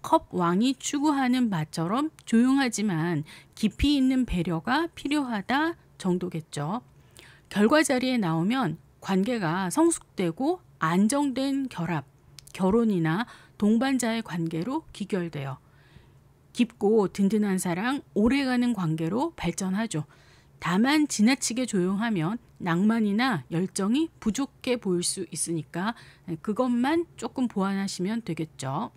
컵 왕이 추구하는 바처럼 조용하지만 깊이 있는 배려가 필요하다 정도겠죠. 결과 자리에 나오면 관계가 성숙되고 안정된 결합, 결혼이나 동반자의 관계로 귀결돼요. 깊고 든든한 사랑, 오래가는 관계로 발전하죠. 다만 지나치게 조용하면 낭만이나 열정이 부족해 보일 수 있으니까 그것만 조금 보완하시면 되겠죠.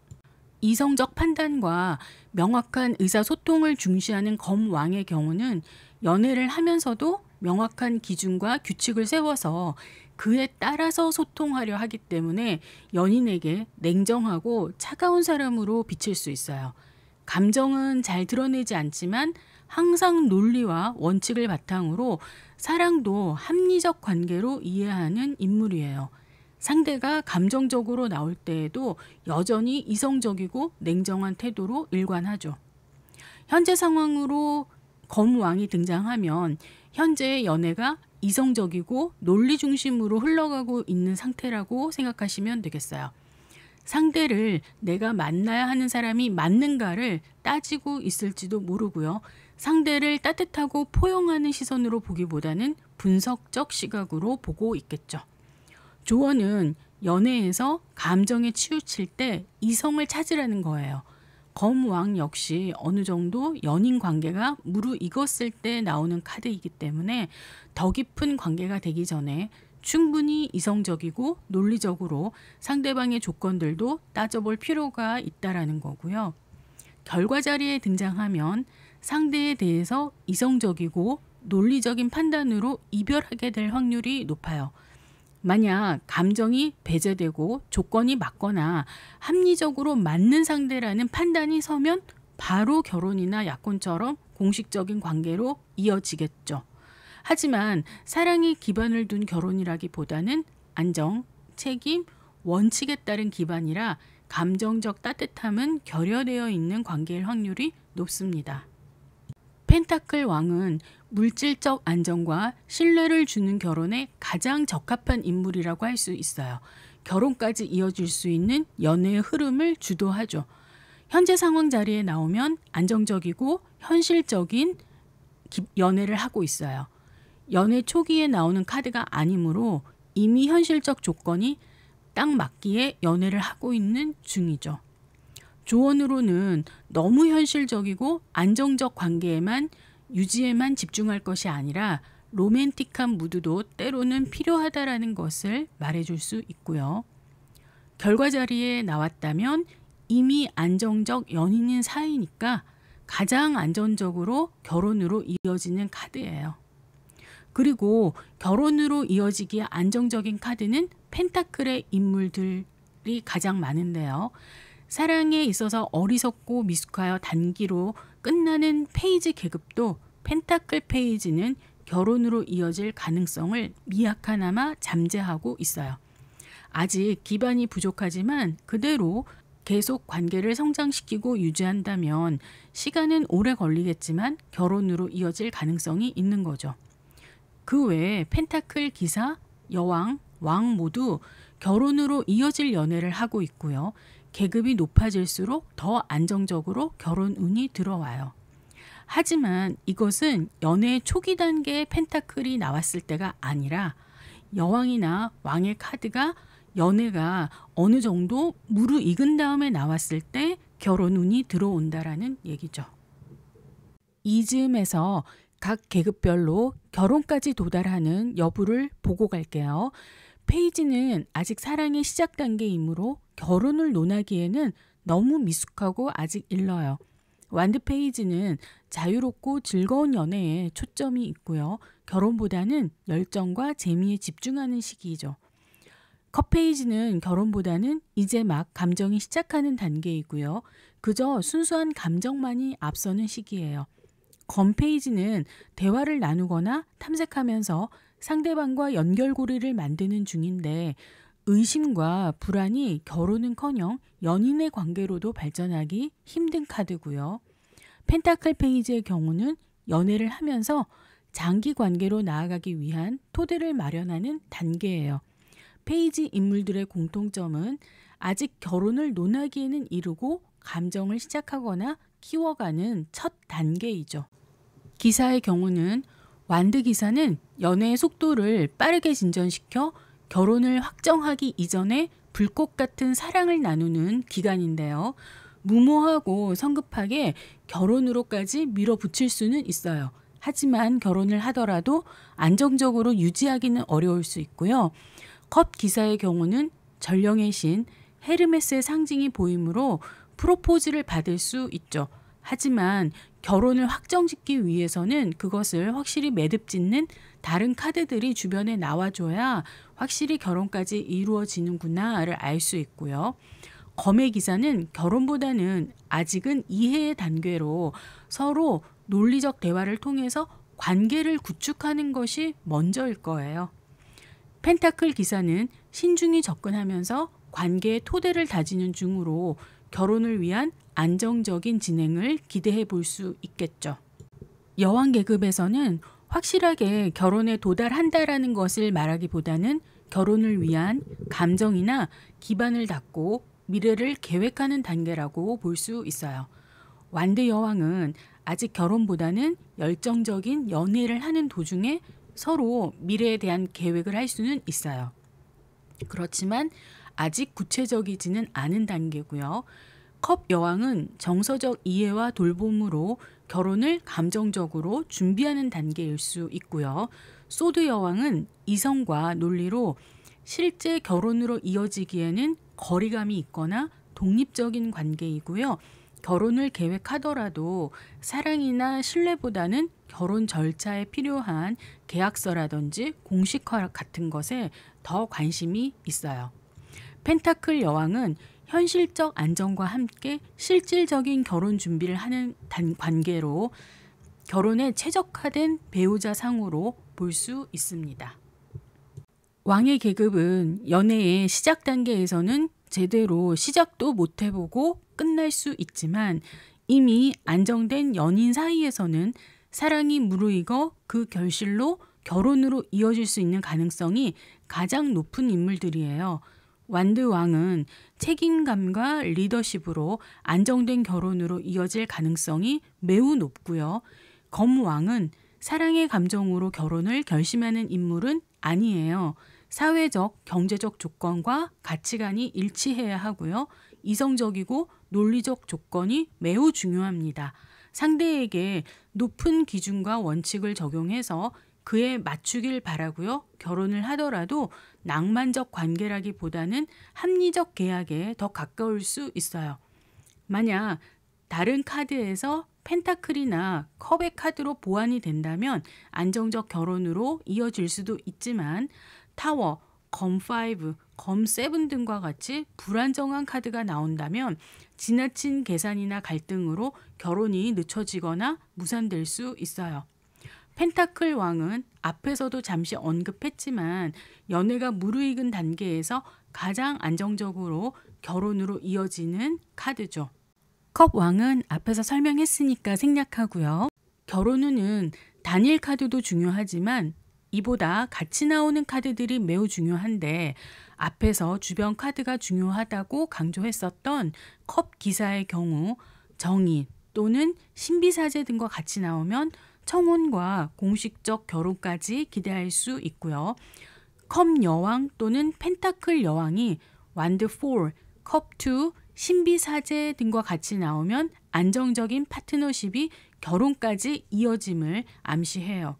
이성적 판단과 명확한 의사소통을 중시하는 검왕의 경우는 연애를 하면서도 명확한 기준과 규칙을 세워서 그에 따라서 소통하려 하기 때문에 연인에게 냉정하고 차가운 사람으로 비칠 수 있어요. 감정은 잘 드러내지 않지만 항상 논리와 원칙을 바탕으로 사랑도 합리적 관계로 이해하는 인물이에요. 상대가 감정적으로 나올 때에도 여전히 이성적이고 냉정한 태도로 일관하죠. 현재 상황으로 검왕이 등장하면 현재의 연애가 이성적이고 논리 중심으로 흘러가고 있는 상태라고 생각하시면 되겠어요. 상대를 내가 만나야 하는 사람이 맞는가를 따지고 있을지도 모르고요. 상대를 따뜻하고 포용하는 시선으로 보기보다는 분석적 시각으로 보고 있겠죠. 조언은 연애에서 감정에 치우칠 때 이성을 찾으라는 거예요. 검왕 역시 어느 정도 연인 관계가 무르익었을 때 나오는 카드이기 때문에 더 깊은 관계가 되기 전에 충분히 이성적이고 논리적으로 상대방의 조건들도 따져볼 필요가 있다라는 거고요. 결과 자리에 등장하면 상대에 대해서 이성적이고 논리적인 판단으로 이별하게 될 확률이 높아요. 만약 감정이 배제되고 조건이 맞거나 합리적으로 맞는 상대라는 판단이 서면 바로 결혼이나 약혼처럼 공식적인 관계로 이어지겠죠. 하지만 사랑이 기반을 둔 결혼이라기보다는 안정, 책임, 원칙에 따른 기반이라 감정적 따뜻함은 결여되어 있는 관계일 확률이 높습니다. 펜타클 왕은 물질적 안정과 신뢰를 주는 결혼에 가장 적합한 인물이라고 할 수 있어요. 결혼까지 이어질 수 있는 연애의 흐름을 주도하죠. 현재 상황 자리에 나오면 안정적이고 현실적인 연애를 하고 있어요. 연애 초기에 나오는 카드가 아니므로 이미 현실적 조건이 딱 맞기에 연애를 하고 있는 중이죠. 조언으로는 너무 현실적이고 안정적 관계에만 유지에만 집중할 것이 아니라 로맨틱한 무드도 때로는 필요하다라는 것을 말해줄 수 있고요. 결과 자리에 나왔다면 이미 안정적 연인인 사이니까 가장 안전적으로 결혼으로 이어지는 카드예요. 그리고 결혼으로 이어지기에 안정적인 카드는 펜타클의 인물들이 가장 많은데요. 사랑에 있어서 어리석고 미숙하여 단기로 끝나는 페이지 계급도 펜타클 페이지는 결혼으로 이어질 가능성을 미약하나마 잠재하고 있어요. 아직 기반이 부족하지만 그대로 계속 관계를 성장시키고 유지한다면 시간은 오래 걸리겠지만 결혼으로 이어질 가능성이 있는 거죠. 그 외에 펜타클 기사, 여왕, 왕 모두 결혼으로 이어질 연애를 하고 있고요. 계급이 높아질수록 더 안정적으로 결혼 운이 들어와요. 하지만 이것은 연애의 초기 단계의 펜타클이 나왔을 때가 아니라 여왕이나 왕의 카드가 연애가 어느 정도 무르익은 다음에 나왔을 때 결혼 운이 들어온다라는 얘기죠. 이 즈음에서 각 계급별로 결혼까지 도달하는 여부를 보고 갈게요. 페이지는 아직 사랑의 시작 단계이므로 결혼을 논하기에는 너무 미숙하고 아직 일러요. 완드 페이지는 자유롭고 즐거운 연애에 초점이 있고요. 결혼보다는 열정과 재미에 집중하는 시기이죠. 컵 페이지는 결혼보다는 이제 막 감정이 시작하는 단계이고요. 그저 순수한 감정만이 앞서는 시기예요. 검 페이지는 대화를 나누거나 탐색하면서 상대방과 연결고리를 만드는 중인데 의심과 불안이 결혼은커녕 연인의 관계로도 발전하기 힘든 카드고요. 펜타클 페이지의 경우는 연애를 하면서 장기 관계로 나아가기 위한 토대를 마련하는 단계예요. 페이지 인물들의 공통점은 아직 결혼을 논하기에는 이르고 감정을 시작하거나 키워가는 첫 단계이죠. 기사의 경우는 완드 기사는 연애의 속도를 빠르게 진전시켜 결혼을 확정하기 이전에 불꽃 같은 사랑을 나누는 기간인데요. 무모하고 성급하게 결혼으로까지 밀어붙일 수는 있어요. 하지만 결혼을 하더라도 안정적으로 유지하기는 어려울 수 있고요. 컵 기사의 경우는 전령의 신 헤르메스의 상징이 보이므로 프로포즈를 받을 수 있죠. 하지만 결혼을 확정짓기 위해서는 그것을 확실히 매듭짓는 다른 카드들이 주변에 나와줘야 확실히 결혼까지 이루어지는구나를 알 수 있고요. 검의 기사는 결혼보다는 아직은 이해의 단계로 서로 논리적 대화를 통해서 관계를 구축하는 것이 먼저일 거예요. 펜타클 기사는 신중히 접근하면서 관계의 토대를 다지는 중으로 결혼을 위한 안정적인 진행을 기대해 볼 수 있겠죠. 여왕 계급에서는 확실하게 결혼에 도달한다라는 것을 말하기보다는 결혼을 위한 감정이나 기반을 닦고 미래를 계획하는 단계라고 볼 수 있어요. 완드 여왕은 아직 결혼보다는 열정적인 연애를 하는 도중에 서로 미래에 대한 계획을 할 수는 있어요. 그렇지만 아직 구체적이지는 않은 단계고요. 컵 여왕은 정서적 이해와 돌봄으로 결혼을 감정적으로 준비하는 단계일 수 있고요. 소드 여왕은 이성과 논리로 실제 결혼으로 이어지기에는 거리감이 있거나 독립적인 관계이고요. 결혼을 계획하더라도 사랑이나 신뢰보다는 결혼 절차에 필요한 계약서라든지 공식화 같은 것에 더 관심이 있어요. 펜타클 여왕은 현실적 안정과 함께 실질적인 결혼 준비를 하는 관계로 결혼에 최적화된 배우자 상으로 볼 수 있습니다. 왕의 계급은 연애의 시작 단계에서는 제대로 시작도 못 해보고 끝날 수 있지만 이미 안정된 연인 사이에서는 사랑이 무르익어 그 결실로 결혼으로 이어질 수 있는 가능성이 가장 높은 인물들이에요. 완드 왕은 책임감과 리더십으로 안정된 결혼으로 이어질 가능성이 매우 높고요. 검 왕은 사랑의 감정으로 결혼을 결심하는 인물은 아니에요. 사회적, 경제적 조건과 가치관이 일치해야 하고요. 이성적이고 논리적 조건이 매우 중요합니다. 상대에게 높은 기준과 원칙을 적용해서 그에 맞추길 바라고요. 결혼을 하더라도 낭만적 관계라기보다는 합리적 계약에 더 가까울 수 있어요. 만약 다른 카드에서 펜타클이나 컵의 카드로 보완이 된다면 안정적 결혼으로 이어질 수도 있지만 타워, 검5, 검7 등과 같이 불안정한 카드가 나온다면 지나친 계산이나 갈등으로 결혼이 늦춰지거나 무산될 수 있어요. 펜타클 왕은 앞에서도 잠시 언급했지만 연애가 무르익은 단계에서 가장 안정적으로 결혼으로 이어지는 카드죠. 컵 왕은 앞에서 설명했으니까 생략하고요. 결혼 후는 단일 카드도 중요하지만 이보다 같이 나오는 카드들이 매우 중요한데 앞에서 주변 카드가 중요하다고 강조했었던 컵 기사의 경우 정의 또는 신비사제 등과 같이 나오면 청혼과 공식적 결혼까지 기대할 수 있고요. 컵 여왕 또는 펜타클 여왕이 완드 4, 컵 2, 신비사제 등과 같이 나오면 안정적인 파트너십이 결혼까지 이어짐을 암시해요.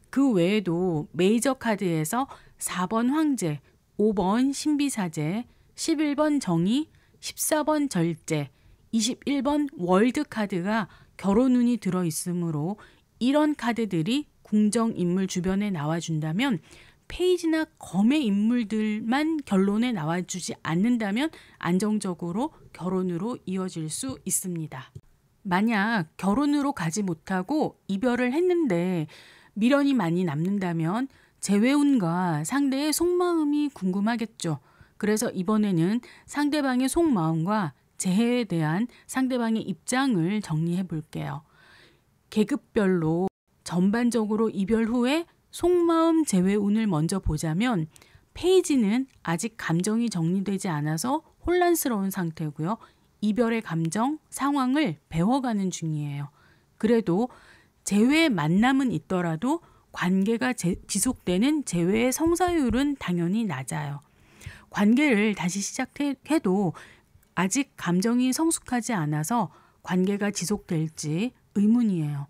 그 외에도 메이저 카드에서 4번 황제, 5번 신비사제, 11번 정의, 14번 절제, 21번 월드 카드가 결혼운이 들어있으므로 이런 카드들이 궁정 인물 주변에 나와준다면 페이지나 검의 인물들만 결론에 나와주지 않는다면 안정적으로 결혼으로 이어질 수 있습니다. 만약 결혼으로 가지 못하고 이별을 했는데 미련이 많이 남는다면 재회운과 상대의 속마음이 궁금하겠죠. 그래서 이번에는 상대방의 속마음과 재회에 대한 상대방의 입장을 정리해 볼게요. 계급별로 전반적으로 이별 후에 속마음 재회운을 먼저 보자면 페이지는 아직 감정이 정리되지 않아서 혼란스러운 상태고요. 이별의 감정, 상황을 배워가는 중이에요. 그래도 재회의 만남은 있더라도 관계가 지속되는 재회의 성사율은 당연히 낮아요. 관계를 다시 시작해도 아직 감정이 성숙하지 않아서 관계가 지속될지 의문이에요.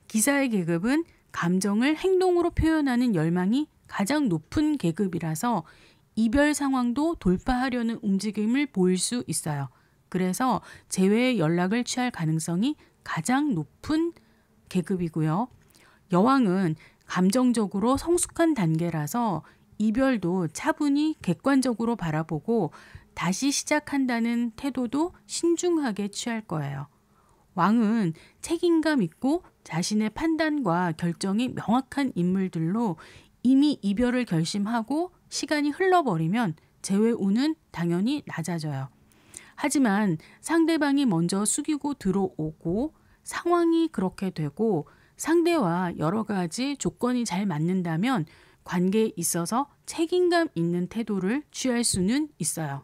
기사의 계급은 감정을 행동으로 표현하는 열망이 가장 높은 계급이라서 이별 상황도 돌파하려는 움직임을 보일 수 있어요. 그래서 재회의 연락을 취할 가능성이 가장 높은 계급이고요. 여왕은 감정적으로 성숙한 단계라서 이별도 차분히 객관적으로 바라보고 다시 시작한다는 태도도 신중하게 취할 거예요. 왕은 책임감 있고 자신의 판단과 결정이 명확한 인물들로 이미 이별을 결심하고 시간이 흘러버리면 재회운은 당연히 낮아져요. 하지만 상대방이 먼저 숙이고 들어오고 상황이 그렇게 되고 상대와 여러 가지 조건이 잘 맞는다면 관계에 있어서 책임감 있는 태도를 취할 수는 있어요.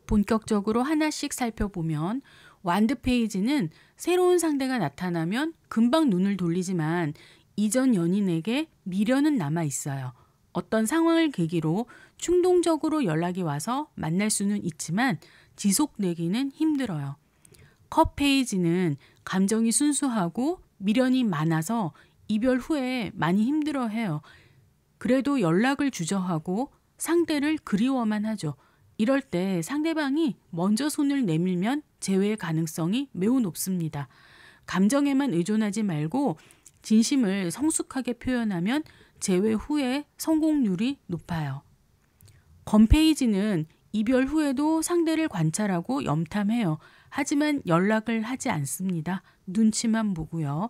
본격적으로 하나씩 살펴보면 완드 페이지는 새로운 상대가 나타나면 금방 눈을 돌리지만 이전 연인에게 미련은 남아 있어요. 어떤 상황을 계기로 충동적으로 연락이 와서 만날 수는 있지만 지속되기는 힘들어요. 컵 페이지는 감정이 순수하고 미련이 많아서 이별 후에 많이 힘들어해요. 그래도 연락을 주저하고 상대를 그리워만 하죠. 이럴 때 상대방이 먼저 손을 내밀면 재회의 가능성이 매우 높습니다. 감정에만 의존하지 말고 진심을 성숙하게 표현하면 재회 후에 성공률이 높아요. 검 페이지는 이별 후에도 상대를 관찰하고 염탐해요. 하지만 연락을 하지 않습니다. 눈치만 보고요.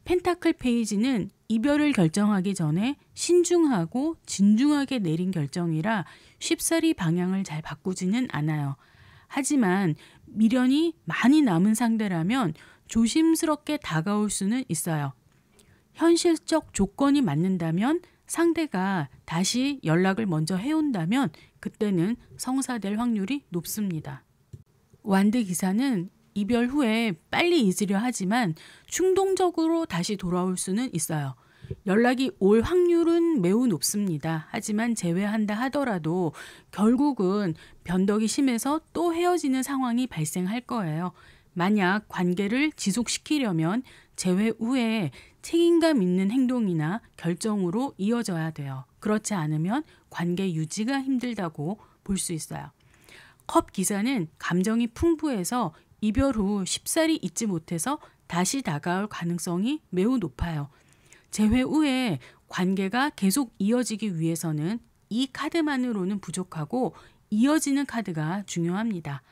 펜타클 페이지는 이별을 결정하기 전에 신중하고 진중하게 내린 결정이라 쉽사리 방향을 잘 바꾸지는 않아요. 하지만 미련이 많이 남은 상대라면 조심스럽게 다가올 수는 있어요. 현실적 조건이 맞는다면 상대가 다시 연락을 먼저 해온다면 그때는 성사될 확률이 높습니다. 완드 기사는 이별 후에 빨리 잊으려 하지만 충동적으로 다시 돌아올 수는 있어요. 연락이 올 확률은 매우 높습니다. 하지만 제외한다 하더라도 결국은 변덕이 심해서 또 헤어지는 상황이 발생할 거예요. 만약 관계를 지속시키려면 재회 후에 책임감 있는 행동이나 결정으로 이어져야 돼요. 그렇지 않으면 관계 유지가 힘들다고 볼 수 있어요. 컵 기사는 감정이 풍부해서 이별 후 쉽사리 잊지 못해서 다시 다가올 가능성이 매우 높아요. 재회 후에 관계가 계속 이어지기 위해서는 이 카드만으로는 부족하고 이어지는 카드가 중요합니다.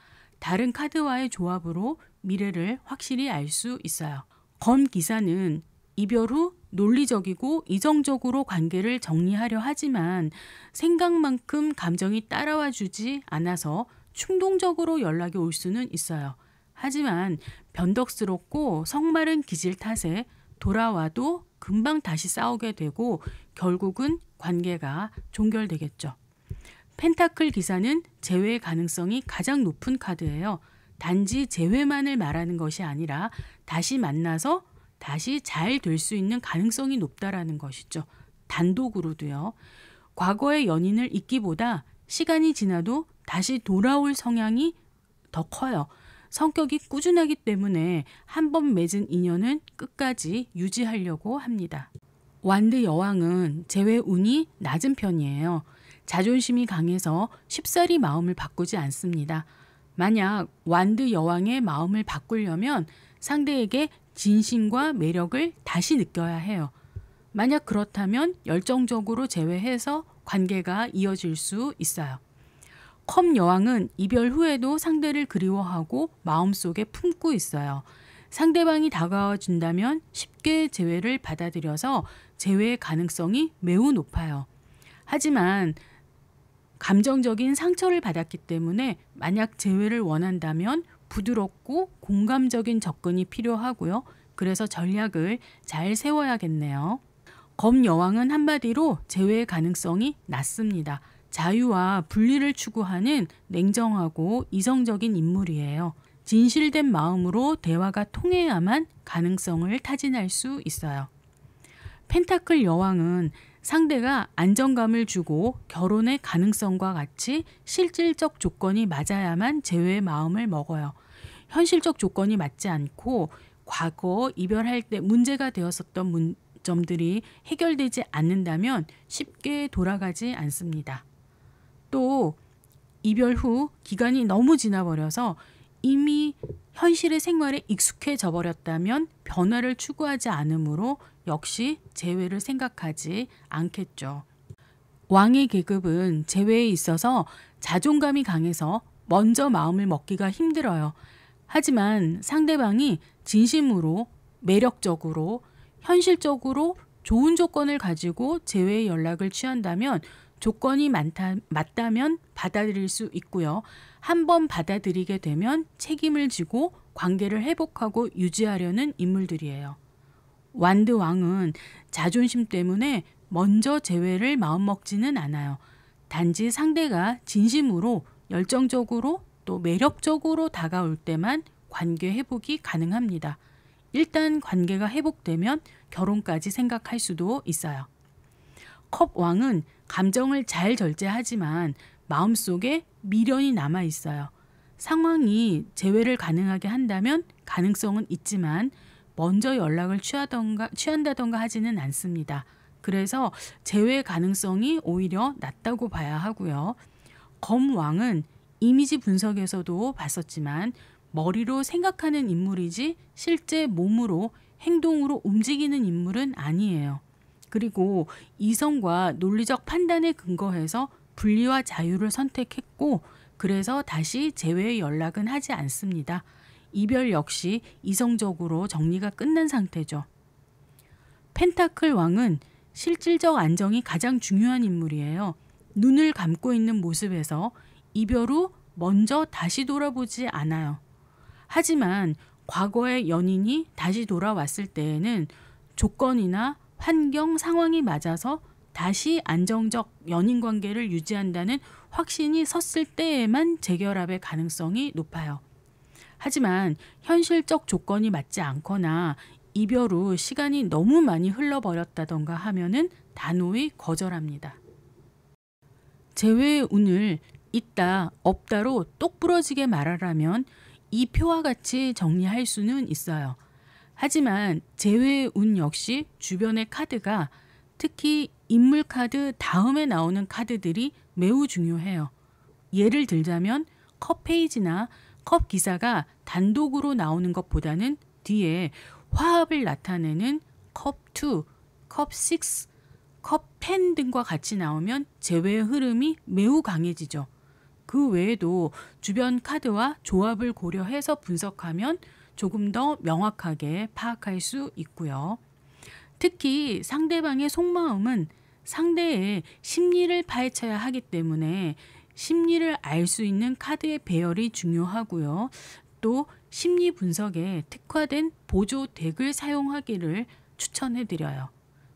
다른 카드와의 조합으로 미래를 확실히 알 수 있어요. 검 기사는 이별 후 논리적이고 이성적으로 관계를 정리하려 하지만 생각만큼 감정이 따라와 주지 않아서 충동적으로 연락이 올 수는 있어요. 하지만 변덕스럽고 성마른 기질 탓에 돌아와도 금방 다시 싸우게 되고 결국은 관계가 종결되겠죠. 펜타클 기사는 재회 가능성이 가장 높은 카드예요. 단지 재회만을 말하는 것이 아니라 다시 만나서 다시 잘 될 수 있는 가능성이 높다라는 것이죠. 단독으로도요. 과거의 연인을 잊기보다 시간이 지나도 다시 돌아올 성향이 더 커요. 성격이 꾸준하기 때문에 한 번 맺은 인연은 끝까지 유지하려고 합니다. 완드 여왕은 재회 운이 낮은 편이에요. 자존심이 강해서 쉽사리 마음을 바꾸지 않습니다. 만약 완드 여왕의 마음을 바꾸려면 상대에게 진심과 매력을 다시 느껴야 해요. 만약 그렇다면 열정적으로 재회해서 관계가 이어질 수 있어요. 컵 여왕은 이별 후에도 상대를 그리워하고 마음속에 품고 있어요. 상대방이 다가와 준다면 쉽게 재회를 받아들여서 재회의 가능성이 매우 높아요. 하지만 감정적인 상처를 받았기 때문에 만약 재회를 원한다면 부드럽고 공감적인 접근이 필요하고요. 그래서 전략을 잘 세워야겠네요. 검 여왕은 한마디로 재회의 가능성이 낮습니다. 자유와 분리를 추구하는 냉정하고 이성적인 인물이에요. 진실된 마음으로 대화가 통해야만 가능성을 타진할 수 있어요. 펜타클 여왕은 상대가 안정감을 주고 결혼의 가능성과 같이 실질적 조건이 맞아야만 재회의 마음을 먹어요. 현실적 조건이 맞지 않고 과거 이별할 때 문제가 되었었던 점들이 해결되지 않는다면 쉽게 돌아가지 않습니다. 또 이별 후 기간이 너무 지나버려서 이미 현실의 생활에 익숙해져 버렸다면 변화를 추구하지 않으므로 역시 재회를 생각하지 않겠죠. 왕의 계급은 재회에 있어서 자존감이 강해서 먼저 마음을 먹기가 힘들어요. 하지만 상대방이 진심으로 매력적으로 현실적으로 좋은 조건을 가지고 재회의 연락을 취한다면 조건이 맞다면 받아들일 수 있고요. 한번 받아들이게 되면 책임을 지고 관계를 회복하고 유지하려는 인물들이에요. 완드 왕은 자존심 때문에 먼저 재회를 마음먹지는 않아요. 단지 상대가 진심으로 열정적으로 또 매력적으로 다가올 때만 관계 회복이 가능합니다. 일단 관계가 회복되면 결혼까지 생각할 수도 있어요. 컵 왕은 감정을 잘 절제하지만 마음속에 미련이 남아 있어요. 상황이 재회를 가능하게 한다면 가능성은 있지만 먼저 연락을 취한다던가 하지는 않습니다. 그래서 재회 가능성이 오히려 낮다고 봐야 하고요. 검 왕은 이미지 분석에서도 봤었지만 머리로 생각하는 인물이지 실제 몸으로 행동으로 움직이는 인물은 아니에요. 그리고 이성과 논리적 판단에 근거해서 분리와 자유를 선택했고 그래서 다시 재회의 연락은 하지 않습니다. 이별 역시 이성적으로 정리가 끝난 상태죠. 펜타클 왕은 실질적 안정이 가장 중요한 인물이에요. 눈을 감고 있는 모습에서 이별 후 먼저 다시 돌아보지 않아요. 하지만 과거의 연인이 다시 돌아왔을 때에는 조건이나 환경, 상황이 맞아서 다시 안정적 연인 관계를 유지한다는 확신이 섰을 때에만 재결합의 가능성이 높아요. 하지만 현실적 조건이 맞지 않거나 이별 후 시간이 너무 많이 흘러버렸다던가 하면은 단호히 거절합니다. 재회의 운을 있다, 없다로 똑부러지게 말하라면 이 표와 같이 정리할 수는 있어요. 하지만 재회의 운 역시 주변의 카드가 특히 인물 카드 다음에 나오는 카드들이 매우 중요해요. 예를 들자면 컵 페이지나 컵 기사가 단독으로 나오는 것보다는 뒤에 화합을 나타내는 컵 2, 컵 6, 컵 10 등과 같이 나오면 재회의 흐름이 매우 강해지죠. 그 외에도 주변 카드와 조합을 고려해서 분석하면 조금 더 명확하게 파악할 수 있고요. 특히 상대방의 속마음은 상대의 심리를 파헤쳐야 하기 때문에 심리를 알 수 있는 카드의 배열이 중요하고요. 또 심리 분석에 특화된 보조 덱을 사용하기를 추천해드려요.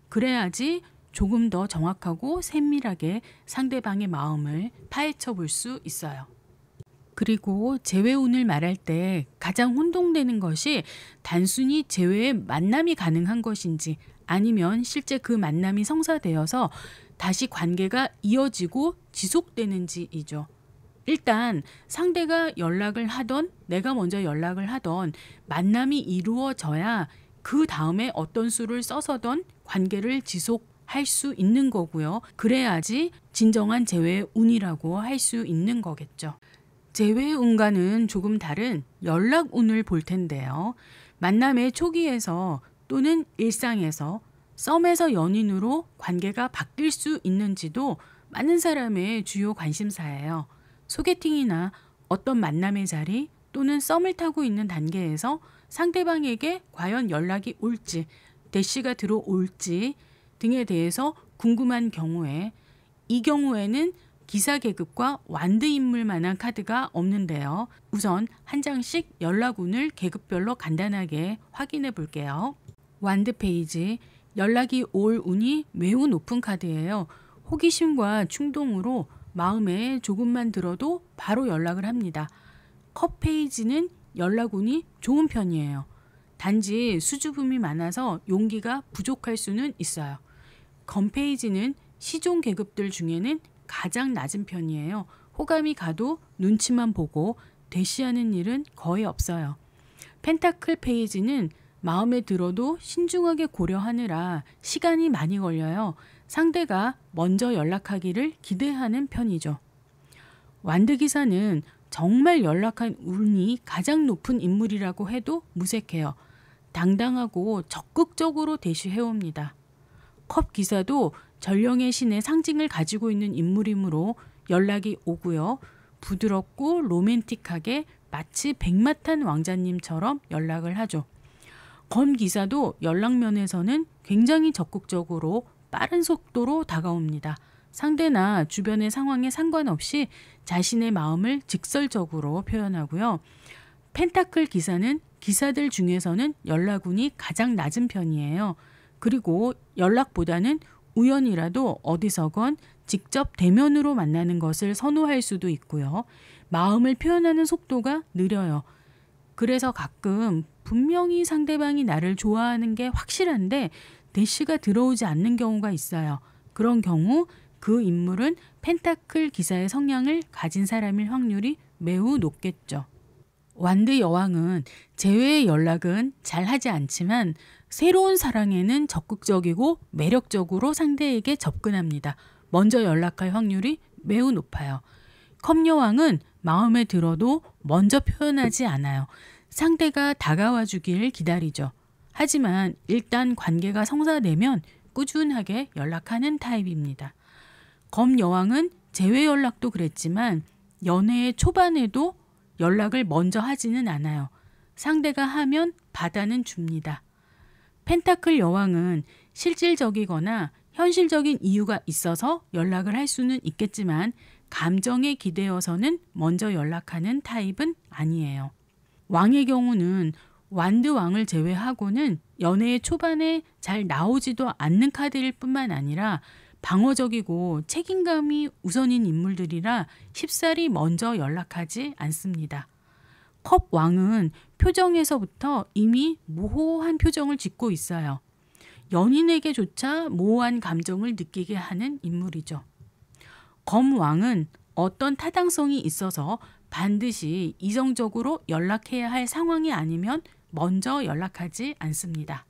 그래야지 조금 더 정확하고 세밀하게 상대방의 마음을 파헤쳐 볼 수 있어요. 그리고 재회운을 말할 때 가장 혼동되는 것이 단순히 재회의 만남이 가능한 것인지 아니면 실제 그 만남이 성사되어서 다시 관계가 이어지고 지속되는지이죠. 일단 상대가 연락을 하던 내가 먼저 연락을 하던 만남이 이루어져야 그 다음에 어떤 수를 써서던 관계를 지속할 수 있는 거고요. 그래야지 진정한 재회의 운이라고 할 수 있는 거겠죠. 재회의 운과는 조금 다른 연락 운을 볼 텐데요. 만남의 초기에서 또는 일상에서 썸에서 연인으로 관계가 바뀔 수 있는지도 많은 사람의 주요 관심사예요. 소개팅이나 어떤 만남의 자리 또는 썸을 타고 있는 단계에서 상대방에게 과연 연락이 올지, 대시가 들어올지 등에 대해서 궁금한 경우에, 이 경우에는 기사 계급과 완드 인물만한 카드가 없는데요. 우선 한 장씩 연락운을 계급별로 간단하게 확인해 볼게요. 완드 페이지, 연락이 올 운이 매우 높은 카드예요. 호기심과 충동으로 마음에 조금만 들어도 바로 연락을 합니다. 컵 페이지는 연락운이 좋은 편이에요. 단지 수줍음이 많아서 용기가 부족할 수는 있어요. 검 페이지는 시종 계급들 중에는 가장 낮은 편이에요. 호감이 가도 눈치만 보고 대시하는 일은 거의 없어요. 펜타클 페이지는 마음에 들어도 신중하게 고려하느라 시간이 많이 걸려요. 상대가 먼저 연락하기를 기대하는 편이죠. 완드 기사는 정말 연락한 운이 가장 높은 인물이라고 해도 무색해요. 당당하고 적극적으로 대시해옵니다. 컵 기사도 전령의 신의 상징을 가지고 있는 인물이므로 연락이 오고요. 부드럽고 로맨틱하게 마치 백마탄 왕자님처럼 연락을 하죠. 검 기사도 연락면에서는 굉장히 적극적으로 빠른 속도로 다가옵니다. 상대나 주변의 상황에 상관없이 자신의 마음을 직설적으로 표현하고요. 펜타클 기사는 기사들 중에서는 연락운이 가장 낮은 편이에요. 그리고 연락보다는 우연이라도 어디서건 직접 대면으로 만나는 것을 선호할 수도 있고요. 마음을 표현하는 속도가 느려요. 그래서 가끔 분명히 상대방이 나를 좋아하는 게 확실한데 대시가 들어오지 않는 경우가 있어요. 그런 경우 그 인물은 펜타클 기사의 성향을 가진 사람일 확률이 매우 높겠죠. 완드 여왕은 제외의 연락은 잘 하지 않지만 새로운 사랑에는 적극적이고 매력적으로 상대에게 접근합니다. 먼저 연락할 확률이 매우 높아요. 컵 여왕은 마음에 들어도 먼저 표현하지 않아요. 상대가 다가와 주길 기다리죠. 하지만 일단 관계가 성사되면 꾸준하게 연락하는 타입입니다. 검 여왕은 제외 연락도 그랬지만 연애의 초반에도 연락을 먼저 하지는 않아요. 상대가 하면 받아는 줍니다. 펜타클 여왕은 실질적이거나 현실적인 이유가 있어서 연락을 할 수는 있겠지만 감정에 기대어서는 먼저 연락하는 타입은 아니에요. 왕의 경우는 완드 왕을 제외하고는 연애의 초반에 잘 나오지도 않는 카드일 뿐만 아니라 방어적이고 책임감이 우선인 인물들이라 쉽사리 먼저 연락하지 않습니다. 컵 왕은 표정에서부터 이미 모호한 표정을 짓고 있어요. 연인에게조차 모호한 감정을 느끼게 하는 인물이죠. 검 왕은 어떤 타당성이 있어서 반드시 이성적으로 연락해야 할 상황이 아니면 먼저 연락하지 않습니다.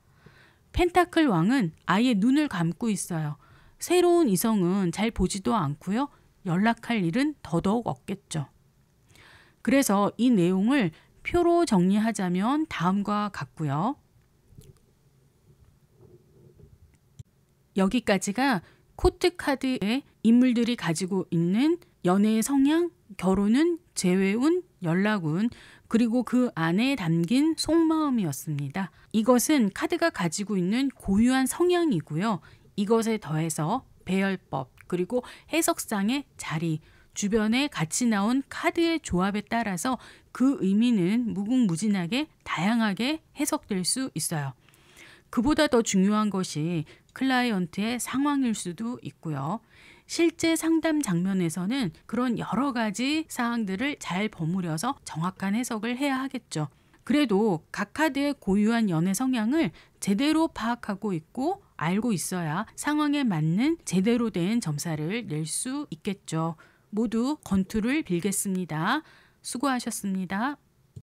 펜타클 왕은 아예 눈을 감고 있어요. 새로운 이성은 잘 보지도 않고요. 연락할 일은 더더욱 없겠죠. 그래서 이 내용을 표로 정리하자면 다음과 같고요. 여기까지가 코트 카드의 인물들이 가지고 있는 연애의 성향, 결혼운, 재회운, 연락운, 그리고 그 안에 담긴 속마음이었습니다. 이것은 카드가 가지고 있는 고유한 성향이고요. 이것에 더해서 배열법, 그리고 해석상의 자리, 주변에 같이 나온 카드의 조합에 따라서 그 의미는 무궁무진하게 다양하게 해석될 수 있어요. 그보다 더 중요한 것이 클라이언트의 상황일 수도 있고요. 실제 상담 장면에서는 그런 여러 가지 사항들을 잘 버무려서 정확한 해석을 해야 하겠죠. 그래도 각 카드의 고유한 연애 성향을 제대로 파악하고 있고 알고 있어야 상황에 맞는 제대로 된 점사를 낼 수 있겠죠. 모두 건투를 빌겠습니다. 수고하셨습니다.